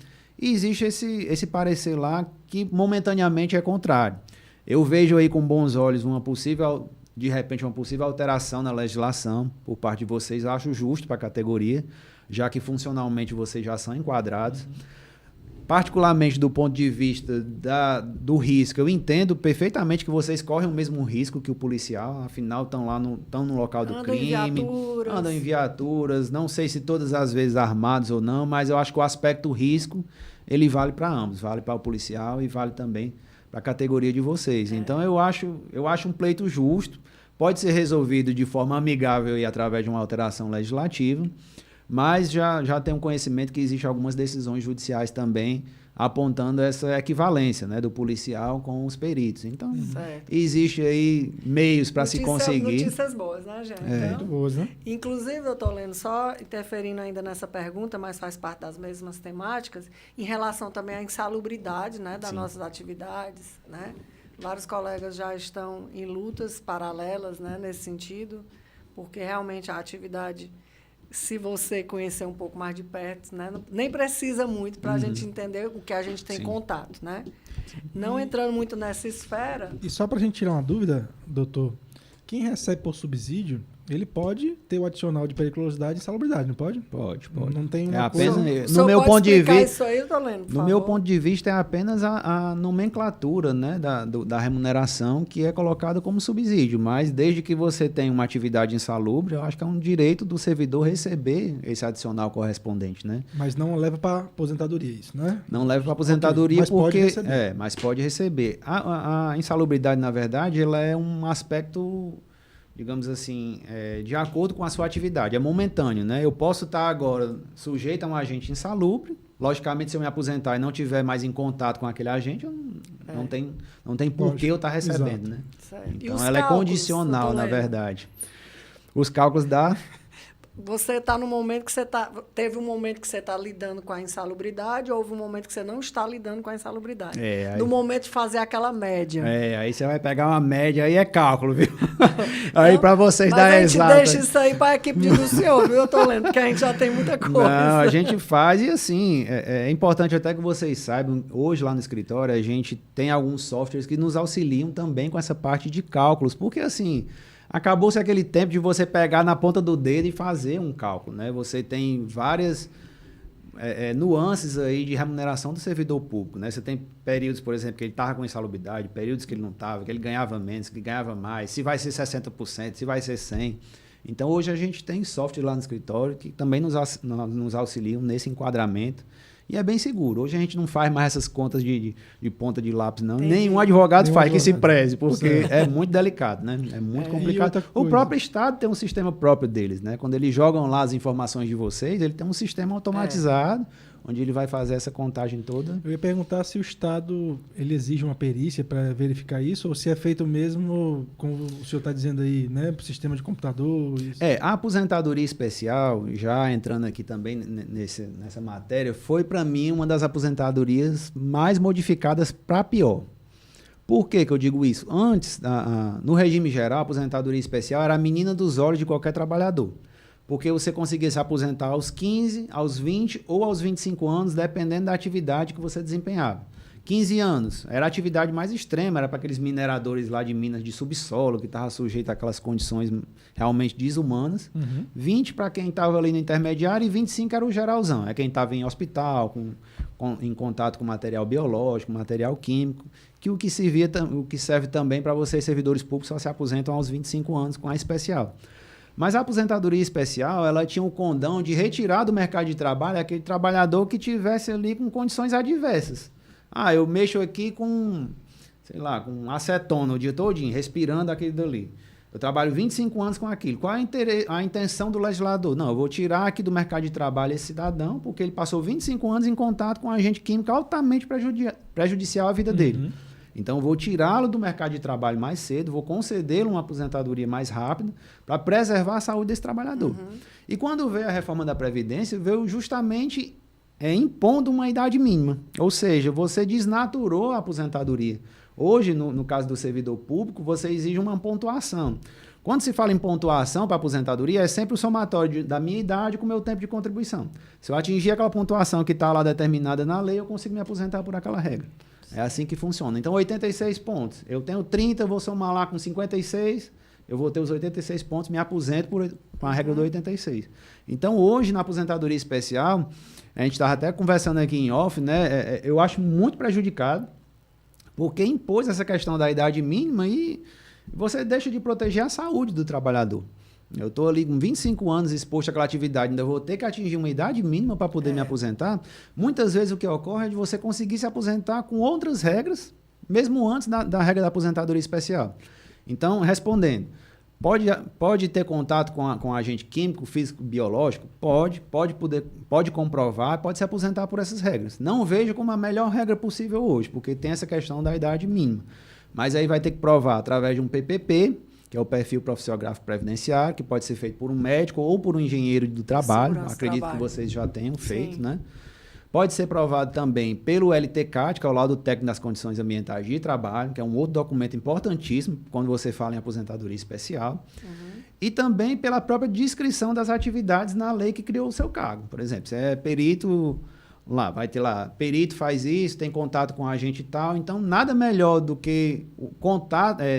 E existe esse parecer lá que momentaneamente é contrário. Eu vejo aí com bons olhos de repente, uma possível alteração na legislação por parte de vocês. Eu acho justo para a categoria, já que funcionalmente vocês já são enquadrados. Particularmente do ponto de vista do risco, eu entendo perfeitamente que vocês correm o mesmo risco que o policial, afinal estão no local do crime, andam em viaturas, não sei se todas as vezes armados ou não, mas eu acho que o aspecto risco, ele vale para ambos, vale para o policial e vale também para a categoria de vocês. Então eu acho um pleito justo, pode ser resolvido de forma amigável e através de uma alteração legislativa, mas já tenho conhecimento que existem algumas decisões judiciais também apontando essa equivalência, né, do policial com os peritos. Então, existe aí meios para se conseguir.
Notícias boas, né, gente?
Muito boas, né?
Inclusive, eu estou lendo, só interferindo ainda nessa pergunta, mas faz parte das mesmas temáticas, em relação também à insalubridade, né, das nossas atividades, né? Vários colegas já estão em lutas paralelas, né, nesse sentido, porque realmente a atividade, se você conhecer um pouco mais de perto, né, nem precisa muito para a gente entender o que a gente tem contato, né? Não entrando muito nessa esfera.
E só para a gente tirar uma dúvida, doutor, quem recebe por subsídio, ele pode ter o adicional de periculosidade e insalubridade, não pode?
Pode.
Não tem uma
apenas,
no meu ponto de vista, isso aí, eu tô lendo,
no meu ponto de vista, é apenas a nomenclatura, né, da remuneração que é colocada como subsídio, mas desde que você tenha uma atividade insalubre, eu acho que é um direito do servidor receber esse adicional correspondente, né?
Mas não leva para aposentadoria isso, né?
Não leva para aposentadoria
mas
porque...
pode receber.
mas pode receber. A insalubridade, na verdade, ela é um aspecto, digamos assim, de acordo com a sua atividade, é momentâneo, né? Eu posso estar agora sujeito a um agente insalubre, logicamente, se eu me aposentar e não tiver mais em contato com aquele agente, não tem por que eu estar recebendo, né? Então, ela é condicional, na verdade. Os cálculos da...
Você está no momento que você está... Teve um momento que você está lidando com a insalubridade, ou houve um momento que você não está lidando com a insalubridade. No momento de fazer aquela média.
Aí você vai pegar uma média, aí é cálculo, viu? Aí para vocês dar exato.
Mas a gente deixa isso aí para a equipe do senhor, viu? Eu estou lendo, porque a gente já tem muita coisa.
Não, a gente faz e assim, é importante até que vocês saibam, hoje lá no escritório a gente tem alguns softwares que nos auxiliam também com essa parte de cálculos, porque assim... Acabou-se aquele tempo de você pegar na ponta do dedo e fazer um cálculo, né? Você tem várias nuances aí de remuneração do servidor público, né? Você tem períodos, por exemplo, que ele estava com insalubridade, períodos que ele não estava, que ele ganhava menos, que ele ganhava mais, se vai ser 60%, se vai ser 100%. Então, hoje a gente tem software lá no escritório que também nos auxiliam nesse enquadramento. E é bem seguro. Hoje a gente não faz mais essas contas de ponta de lápis, não. Nenhum advogado faz que se preze, porque é muito delicado, né? É muito complicado. O próprio Estado tem um sistema próprio deles, né? Quando eles jogam lá as informações de vocês, ele tem um sistema automatizado, onde ele vai fazer essa contagem toda.
Eu ia perguntar se o Estado ele exige uma perícia para verificar isso, ou se é feito mesmo, como o senhor está dizendo aí, né? Por sistema de computador. Isso.
A aposentadoria especial, já entrando aqui também nessa matéria, foi para mim uma das aposentadorias mais modificadas para pior. Por que eu digo isso? Antes, no regime geral, a aposentadoria especial era a menina dos olhos de qualquer trabalhador. Porque você conseguia se aposentar aos 15, aos 20 ou aos 25 anos, dependendo da atividade que você desempenhava. 15 anos, era a atividade mais extrema, era para aqueles mineradores lá de minas de subsolo, que estavam sujeitos àquelas condições realmente desumanas. 20 para quem estava ali no intermediário e 25 era o geralzão, é quem estava em hospital, em contato com material biológico, material químico, o que serve também para vocês, servidores públicos, só se aposentam aos 25 anos com a especial. Mas a aposentadoria especial, ela tinha um condão de retirar do mercado de trabalho aquele trabalhador que tivesse ali com condições adversas. Eu mexo aqui com acetona o dia todinho, respirando aquele dali. Eu trabalho 25 anos com aquilo. Qual é a intenção do legislador? Não, eu vou tirar aqui do mercado de trabalho esse cidadão, porque ele passou 25 anos em contato com um agente químico altamente prejudicial à vida dele. Então, vou tirá-lo do mercado de trabalho mais cedo, vou conceder-lhe uma aposentadoria mais rápida para preservar a saúde desse trabalhador. E quando veio a reforma da Previdência, veio justamente impondo uma idade mínima. Ou seja, você desnaturou a aposentadoria. Hoje, no caso do servidor público, você exige uma pontuação. Quando se fala em pontuação para aposentadoria, é sempre o somatório da minha idade com o meu tempo de contribuição. Se eu atingir aquela pontuação que está lá determinada na lei, eu consigo me aposentar por aquela regra. É assim que funciona. Então, 86 pontos. Eu tenho 30, eu vou somar lá com 56, eu vou ter os 86 pontos, me aposento com a regra do 86. Então, hoje, na aposentadoria especial, a gente estava até conversando aqui em off, né? Eu acho muito prejudicado, porque impôs essa questão da idade mínima e você deixa de proteger a saúde do trabalhador. Eu estou ali com 25 anos exposto àquela atividade, ainda vou ter que atingir uma idade mínima para poder me aposentar. Muitas vezes o que ocorre é de você conseguir se aposentar com outras regras, mesmo antes da regra da aposentadoria especial. Então, respondendo, pode ter contato com agente químico, físico, biológico? Pode comprovar, pode se aposentar por essas regras. Não vejo como a melhor regra possível hoje, porque tem essa questão da idade mínima. Mas aí vai ter que provar através de um PPP, que é o perfil profissiográfico previdenciário, que pode ser feito por um médico ou por um engenheiro do trabalho. Acredito que vocês já tenham feito, né? Pode ser provado também pelo LTCAT, que é o laudo técnico das condições ambientais de trabalho, que é um outro documento importantíssimo quando você fala em aposentadoria especial. E também pela própria descrição das atividades na lei que criou o seu cargo. Por exemplo, você é perito, lá, vai ter lá, perito faz isso, tem contato com agente e tal. Então, nada melhor do que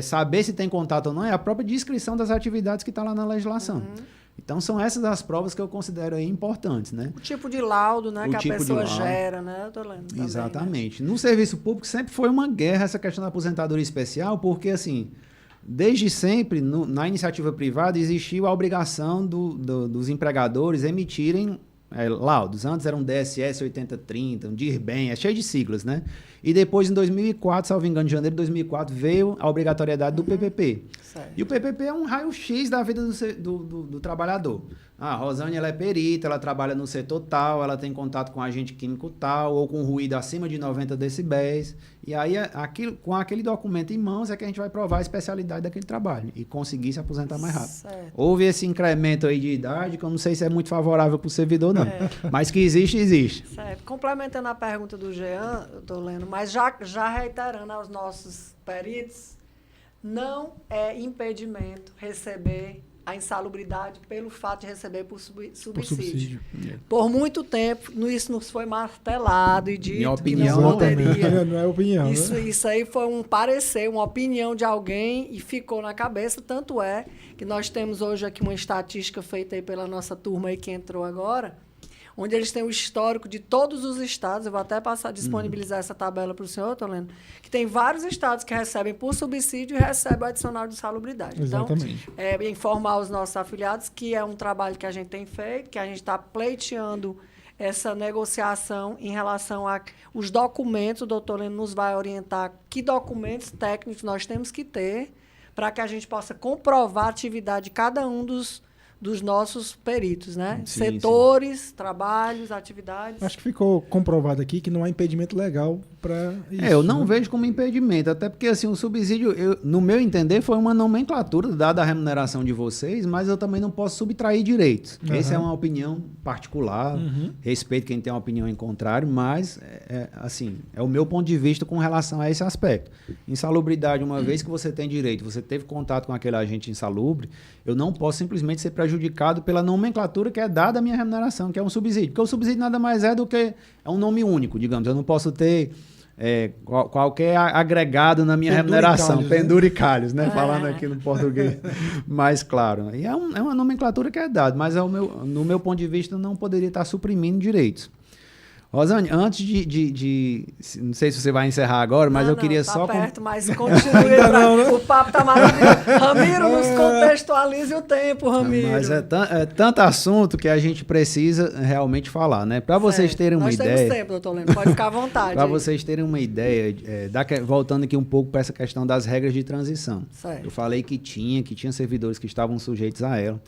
saber se tem contato ou não é a própria descrição das atividades que está lá na legislação. Então, são essas as provas que eu considero aí importantes, né?
O tipo de laudo, né, que a pessoa gera, né? Eu tô lendo também,
exatamente. Né? No serviço público sempre foi uma guerra essa questão da aposentadoria especial, porque, assim, desde sempre, na iniciativa privada, existiu a obrigação dos empregadores emitirem laudos. Antes era um DSS 8030, um DIRBEM, é cheio de siglas, né? E depois, em 2004, salvo engano, em janeiro de 2004, veio a obrigatoriedade do PPP. Certo. E o PPP é um raio-x da vida do trabalhador. A Rosânia, ela é perita, ela trabalha no setor tal, ela tem contato com agente químico tal, ou com ruído acima de 90 decibéis. E aí, com aquele documento em mãos, é que a gente vai provar a especialidade daquele trabalho e conseguir se aposentar mais rápido. Certo. Houve esse incremento aí de idade, que eu não sei se é muito favorável para o servidor, não. Mas que existe, existe.
Certo. Complementando a pergunta do Jean, eu estou lendo, mas já reiterando aos nossos peritos, não é impedimento receber a insalubridade pelo fato de receber por subsídio. Por muito tempo, isso nos foi martelado e dito.
Minha opinião não
poderia. Não é opinião.
Isso aí foi um parecer, uma opinião de alguém e ficou na cabeça. Tanto é que nós temos hoje aqui uma estatística feita aí pela nossa turma aí que entrou agora, onde eles têm o histórico de todos os estados. Eu vou até disponibilizar essa tabela para o senhor, Toleno, que tem vários estados que recebem por subsídio e recebem o adicional de insalubridade.
Exatamente.
Então, informar os nossos afiliados que é um trabalho que a gente tem feito, que a gente está pleiteando essa negociação em relação aos documentos. O doutor Leno nos vai orientar que documentos técnicos nós temos que ter para que a gente possa comprovar a atividade de cada um dos nossos peritos, né?
Sim,
setores, trabalhos, atividades.
Acho que ficou comprovado aqui que não há impedimento legal para isso.
Eu não vejo como impedimento, até porque assim, o subsídio, no meu entender, foi uma nomenclatura dada a remuneração de vocês, mas eu também não posso subtrair direitos. Essa é uma opinião particular, respeito quem tem uma opinião em contrário, mas assim, é o meu ponto de vista com relação a esse aspecto. Insalubridade, uma vez que você tem direito, você teve contato com aquele agente insalubre, eu não posso simplesmente ser prejudicado pela nomenclatura que é dada à minha remuneração, que é um subsídio. Porque o subsídio nada mais é do que um nome único, digamos. Eu não posso ter qualquer agregado na minha remuneração. Penduricalhos, né? Falando aqui no português mais claro. E é uma nomenclatura que é dada, mas no meu ponto de vista não poderia estar suprimindo direitos. Rosane, antes de não sei se você vai encerrar agora, mas eu queria só...
perto, mas continue. O papo tá maravilhoso. Ramiro, nos contextualize o tempo, Ramiro.
Mas é tanto assunto que a gente precisa realmente falar, né? Para vocês terem uma ideia...
Nós temos tempo, doutor Leno, pode ficar à vontade.
Para vocês terem uma ideia, voltando aqui um pouco para essa questão das regras de transição.
Certo.
Eu falei que tinha servidores que estavam sujeitos a ela.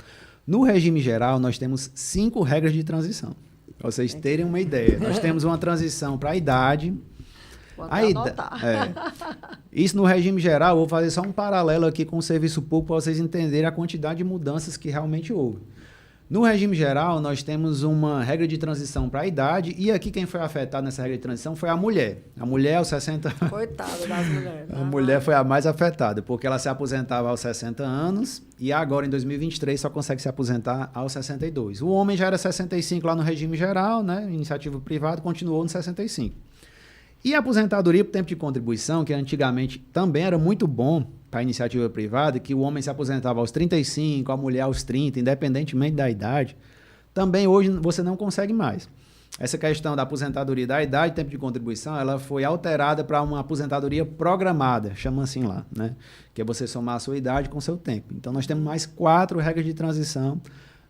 No regime geral, nós temos 5 regras de transição. Para vocês terem uma ideia. Nós temos uma transição para a idade. Isso no regime geral, vou fazer só um paralelo aqui com o serviço público para vocês entenderem a quantidade de mudanças que realmente houve. No regime geral, nós temos uma regra de transição para a idade, e aqui quem foi afetado nessa regra de transição foi a mulher. A mulher aos 60 anos.
Coitada das mulheres.
A mulher foi a mais afetada, porque ela se aposentava aos 60 anos e agora, em 2023, só consegue se aposentar aos 62. O homem já era 65 lá no regime geral, né? Iniciativa privada, continuou no 65. E a aposentadoria por tempo de contribuição, que antigamente também era muito bom para a iniciativa privada, que o homem se aposentava aos 35, a mulher aos 30, independentemente da idade, também hoje você não consegue mais. Essa questão da aposentadoria da idade, tempo de contribuição, ela foi alterada para uma aposentadoria programada, chama assim lá, né? Que é você somar a sua idade com o seu tempo. Então, nós temos mais 4 regras de transição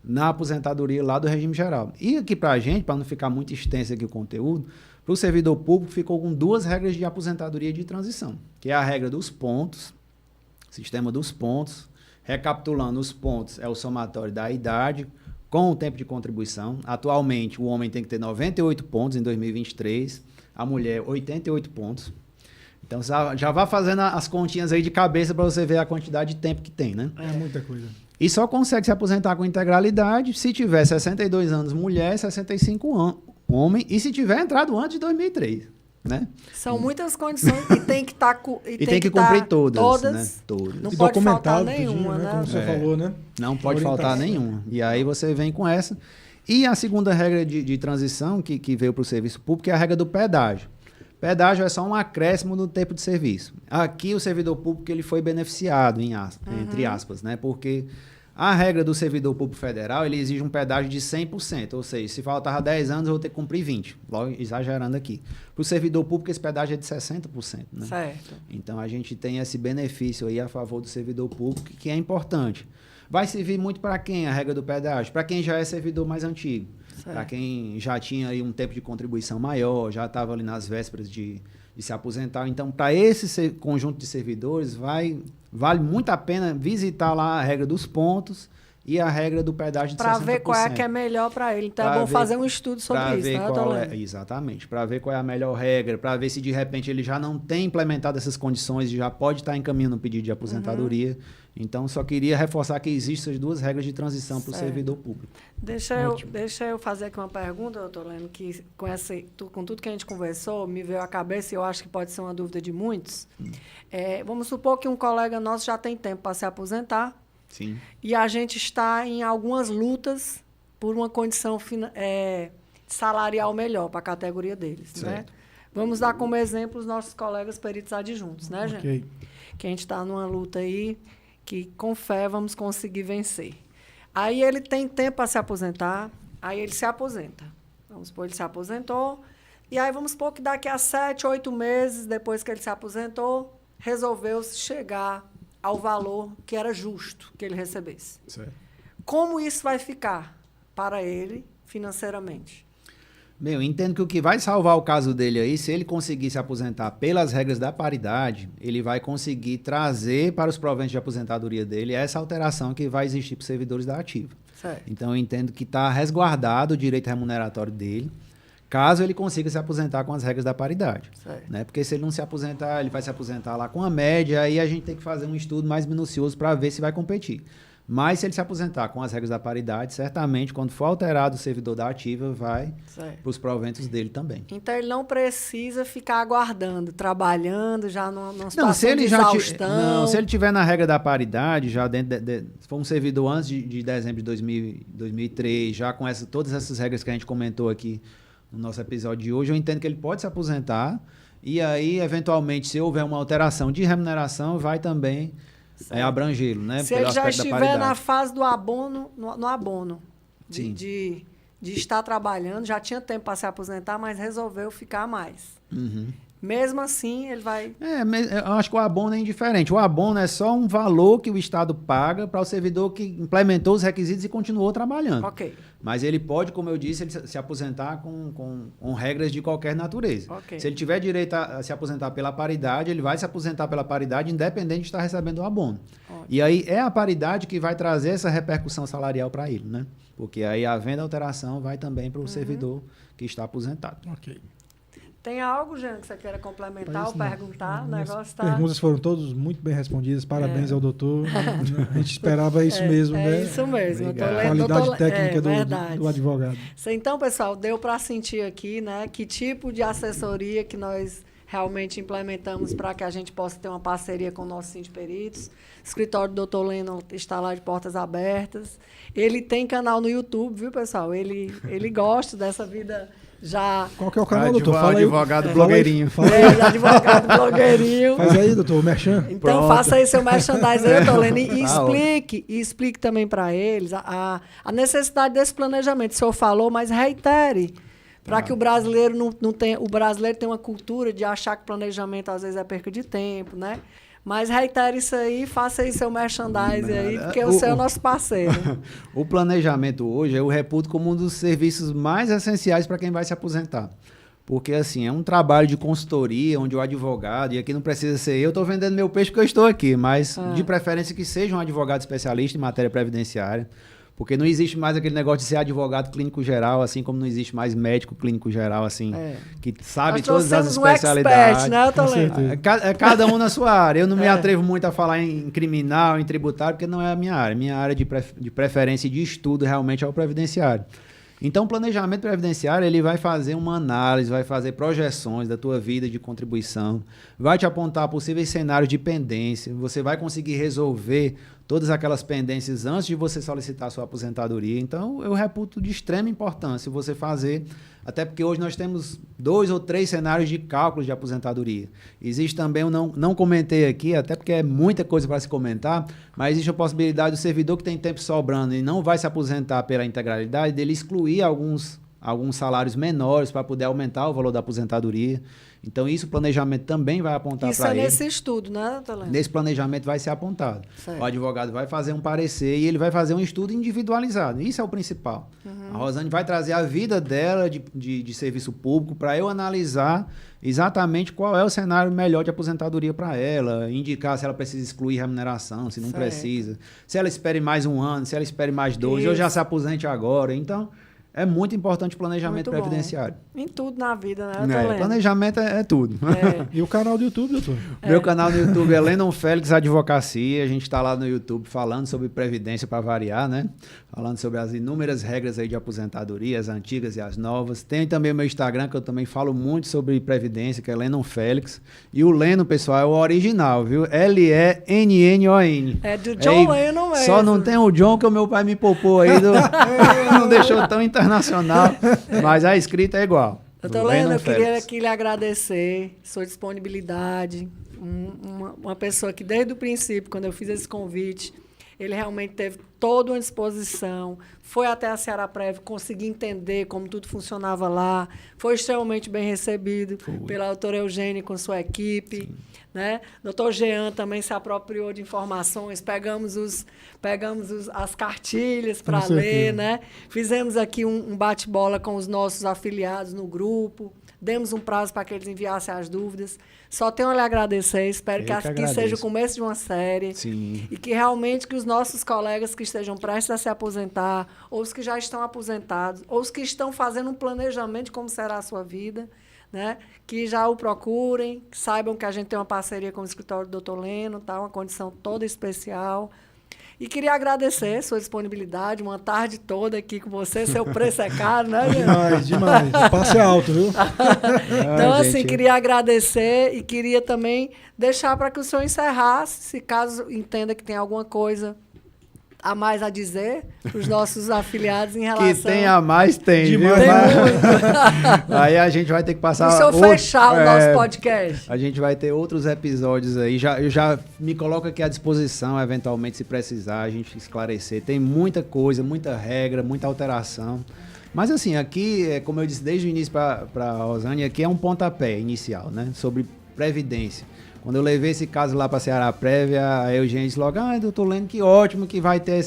na aposentadoria lá do regime geral. E aqui para a gente, para não ficar muito extenso aqui o conteúdo, para o servidor público ficou com 2 regras de aposentadoria de transição, que é a regra dos pontos, sistema dos pontos. Recapitulando, os pontos é o somatório da idade com o tempo de contribuição. Atualmente, o homem tem que ter 98 pontos em 2023, a mulher 88 pontos. Então, já vá fazendo as continhas aí de cabeça para você ver a quantidade de tempo que tem, né?
É muita coisa.
E só consegue se aposentar com integralidade se tiver 62 anos mulher, 65 anos homem, e se tiver entrado antes de 2003, né?
São muitas condições e tem que estar
e tem que cumprir todas, né?
Todas. Não
E
pode faltar
documentado
nenhuma,
tudinho,
né?
Como você falou, né?
Não pode
Orientação.
faltar nenhuma. E aí você vem com essa. E a segunda regra de transição que veio para o serviço público é a regra do pedágio. Pedágio é só um acréscimo no tempo de serviço. Aqui o servidor público ele foi beneficiado, entre aspas, né? Porque a regra do servidor público federal, ele exige um pedágio de 100%, ou seja, se faltava 10 anos, eu vou ter que cumprir 20, logo exagerando aqui. Para o servidor público, esse pedágio é de 60%, né?
Certo.
Então, a gente tem esse benefício aí a favor do servidor público, que é importante. Vai servir muito para quem a regra do pedágio? Para quem já é servidor mais antigo, para quem já tinha aí um tempo de contribuição maior, já estava ali nas vésperas de se aposentar. Então, para esse conjunto de servidores, vale muito a pena visitar lá a regra dos pontos e a regra do pedágio de 60%.
Para ver qual é que é melhor para ele. Então, é bom fazer um estudo sobre isso, né,
exatamente. Para ver qual é a melhor regra, para ver se de repente ele já não tem implementado essas condições e já pode estar encaminhando um pedido de aposentadoria. Então, só queria reforçar que existem as 2 regras de transição para o servidor público.
Deixa eu fazer aqui uma pergunta, doutor Leno, que com tudo que a gente conversou, me veio à cabeça e eu acho que pode ser uma dúvida de muitos. Vamos supor que um colega nosso já tem tempo para se aposentar.
Sim.
E a gente está em algumas lutas por uma condição salarial melhor para a categoria deles, né? Vamos dar como exemplo os nossos colegas peritos adjuntos, né, gente?
Okay.
Que a gente está numa luta aí que, com fé, vamos conseguir vencer. Aí ele tem tempo para se aposentar, aí ele se aposenta. Vamos supor, ele se aposentou, e aí vamos supor que daqui a 7, 8 meses, depois que ele se aposentou, resolveu chegar ao valor que era justo que ele recebesse.
Certo.
Como isso vai ficar para ele financeiramente?
Bem, eu entendo que o que vai salvar o caso dele aí, se ele conseguir se aposentar pelas regras da paridade, ele vai conseguir trazer para os proventos de aposentadoria dele essa alteração que vai existir para os servidores da ativa.
Certo.
Então, eu entendo que está resguardado o direito remuneratório dele, caso ele consiga se aposentar com as regras da paridade. Né? Porque se ele não se aposentar, ele vai se aposentar lá com a média, aí a gente tem que fazer um estudo mais minucioso para ver se vai competir. Mas se ele se aposentar com as regras da paridade, certamente, quando for alterado o servidor da ativa, vai para os proventos dele também.
Então, ele não precisa ficar aguardando, trabalhando, já numa situação de exaustão.
Se ele tiver na regra da paridade, já dentro se for um servidor antes de dezembro de 2003, já com todas essas regras que a gente comentou aqui no nosso episódio de hoje, eu entendo que ele pode se aposentar e aí, eventualmente, se houver uma alteração de remuneração, vai também abrangê-lo, né?
Se ele já estiver na fase do abono, no abono, de estar trabalhando, já tinha tempo para se aposentar, mas resolveu ficar mais.
Uhum.
Mesmo assim, ele vai...
eu acho que o abono é indiferente. O abono é só um valor que o Estado paga para o servidor que implementou os requisitos e continuou trabalhando.
Ok.
Mas ele pode, como eu disse, ele se aposentar com regras de qualquer natureza.
Okay.
Se ele tiver direito a se aposentar pela paridade, ele vai se aposentar pela paridade, independente de estar recebendo o abono. Ótimo. E aí é a paridade que vai trazer essa repercussão salarial para ele, né? Porque aí, havendo alteração, vai também para o servidor que está aposentado.
Ok.
Tem algo, Jean, que você queira complementar ou perguntar? O negócio tá...
Perguntas foram todas muito bem respondidas. Parabéns ao doutor. A gente esperava isso mesmo, né?
É isso mesmo.
Qualidade técnica do advogado.
Então, pessoal, deu para sentir aqui, né, que tipo de assessoria que nós realmente implementamos para que a gente possa ter uma parceria com o nosso Sindiperitos. O escritório do Dr. Leno está lá de portas abertas. Ele tem canal no YouTube, viu, pessoal? Ele gosta dessa vida já...
Qual que é o canal, doutor? Fala aí.
Advogado blogueirinho.
Advogado blogueirinho.
Faz aí, doutor, o merchan.
Então, pronto. Faça aí seu merchandising aí, doutor Leno, e explique também para eles a necessidade desse planejamento. O senhor falou, mas reitere. Para que o brasileiro não tenha... O brasileiro tem uma cultura de achar que planejamento, às vezes, é perca de tempo, né? Mas reitere isso aí, faça aí seu merchandising aí, porque o seu é o nosso parceiro.
O planejamento hoje eu reputo como um dos serviços mais essenciais para quem vai se aposentar. Porque, assim, é um trabalho de consultoria, onde o advogado, e aqui não precisa ser eu, estou vendendo meu peixe porque eu estou aqui, mas de preferência que seja um advogado especialista em matéria previdenciária. Porque não existe mais aquele negócio de ser advogado clínico geral, assim como não existe mais médico clínico geral, assim, que sabe todas as especialidades.
Né,
cada um na sua área. Eu não me atrevo muito a falar em criminal, em tributário, porque não é a minha área. Minha área de preferência e de estudo realmente é o previdenciário. Então, o planejamento previdenciário, ele vai fazer uma análise, vai fazer projeções da tua vida de contribuição, vai te apontar possíveis cenários de pendência, você vai conseguir resolver todas aquelas pendências antes de você solicitar sua aposentadoria. Então, eu reputo de extrema importância você fazer, até porque hoje nós temos 2 ou 3 cenários de cálculos de aposentadoria. Existe também, eu não comentei aqui, até porque é muita coisa para se comentar, mas existe a possibilidade do servidor que tem tempo sobrando e não vai se aposentar pela integralidade, dele excluir alguns salários menores para poder aumentar o valor da aposentadoria. Então, isso o planejamento também vai apontar para ele.
Isso é nesse estudo, né, doutor Leno?
Nesse planejamento vai ser apontado.
Certo.
O advogado vai fazer um parecer e ele vai fazer um estudo individualizado. Isso é o principal. A Rosane vai trazer a vida dela de serviço público para eu analisar exatamente qual é o cenário melhor de aposentadoria para ela, indicar se ela precisa excluir remuneração, se não precisa, se ela espere mais 1 ano, se ela espere mais 2, ou já se aposente agora. Então... é muito importante o planejamento previdenciário.
Em tudo na vida, né?
Planejamento é tudo.
E o canal do YouTube, doutor?
Meu canal no YouTube é Lennon Félix Advocacia. A gente está lá no YouTube falando sobre previdência para variar, né? Falando sobre as inúmeras regras aí de aposentadoria, as antigas e as novas. Tem também o meu Instagram, que eu também falo muito sobre previdência, que é Lennon Félix. E o Leno, pessoal, é o original, viu? Lennon.
É do John Lennon mesmo.
Só não tem o John que o meu pai me poupou aí. Não deixou tão internacional, mas a escrita é igual.
Doutor Leno, eu queria aqui lhe agradecer sua disponibilidade. Uma pessoa que desde o princípio, quando eu fiz esse convite, ele realmente teve toda uma disposição, foi até a Ceará-Prev, conseguiu entender como tudo funcionava lá, foi extremamente bem recebido pela doutora Eugênia com sua equipe. Né? Doutor Jean também se apropriou de informações, pegamos as cartilhas para ler, né? Fizemos aqui um bate-bola com os nossos afiliados no grupo, demos um prazo para que eles enviassem as dúvidas. Só tenho a lhe agradecer, espero que aqui seja o começo de uma série.
Sim.
E que realmente que os nossos colegas que estejam prestes a se aposentar, ou os que já estão aposentados, ou os que estão fazendo um planejamento de como será a sua vida, né? Que já o procurem, que saibam que a gente tem uma parceria com o escritório do Dr. Leno, tá? Uma condição toda especial. E queria agradecer sua disponibilidade, uma tarde toda aqui com você, seu preço é caro, né?
Demais. O passo é alto, viu?
Então, assim, queria agradecer e queria também deixar para que o senhor encerrasse, se caso entenda que tem alguma coisa a mais a dizer para os nossos afiliados em relação...
Que tem a mais, tem.
Demais.
Aí a gente vai ter que passar...
Deixa eu fechar o nosso podcast.
A gente vai ter outros episódios aí. Eu já me coloco aqui à disposição, eventualmente, se precisar, a gente esclarecer. Tem muita coisa, muita regra, muita alteração. Mas assim, aqui, como eu disse desde o início para a Rosane, aqui é um pontapé inicial, né? Sobre previdência. Quando eu levei esse caso lá para a Ceará-Prev, a Eugênia disse logo, doutor Leno, que ótimo que vai ter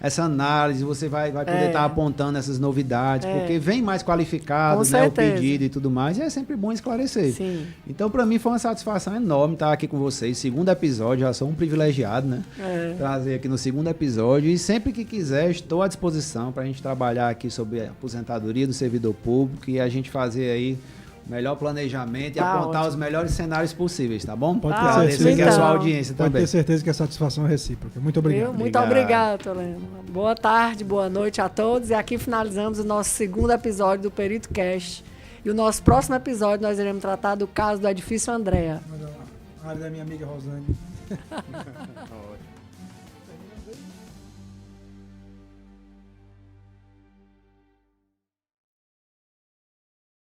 essa análise, você vai poder estar apontando essas novidades, porque vem mais qualificado, né, o pedido e tudo mais, e é sempre bom esclarecer.
Sim.
Então, para mim, foi uma satisfação enorme estar aqui com vocês. Segundo episódio, já sou um privilegiado, né? Trazer aqui no segundo episódio, e sempre que quiser, estou à disposição para a gente trabalhar aqui sobre a aposentadoria do servidor público e a gente fazer aí melhor planejamento e
Tá
apontar
ótimo.
os melhores cenários possíveis, tá bom?
Pode
Ah,
ter
Agradecer
certeza.
aqui a sua
Então.
audiência
Pode
também.
ter certeza que a satisfação é recíproca. Muito obrigado.
Muito obrigado, Toleno. Boa tarde, boa noite a todos. E aqui finalizamos o nosso segundo episódio do Perito Cast. E o nosso próximo episódio nós iremos tratar do caso do edifício Andréa.
A área da minha amiga Rosane.
Ótimo.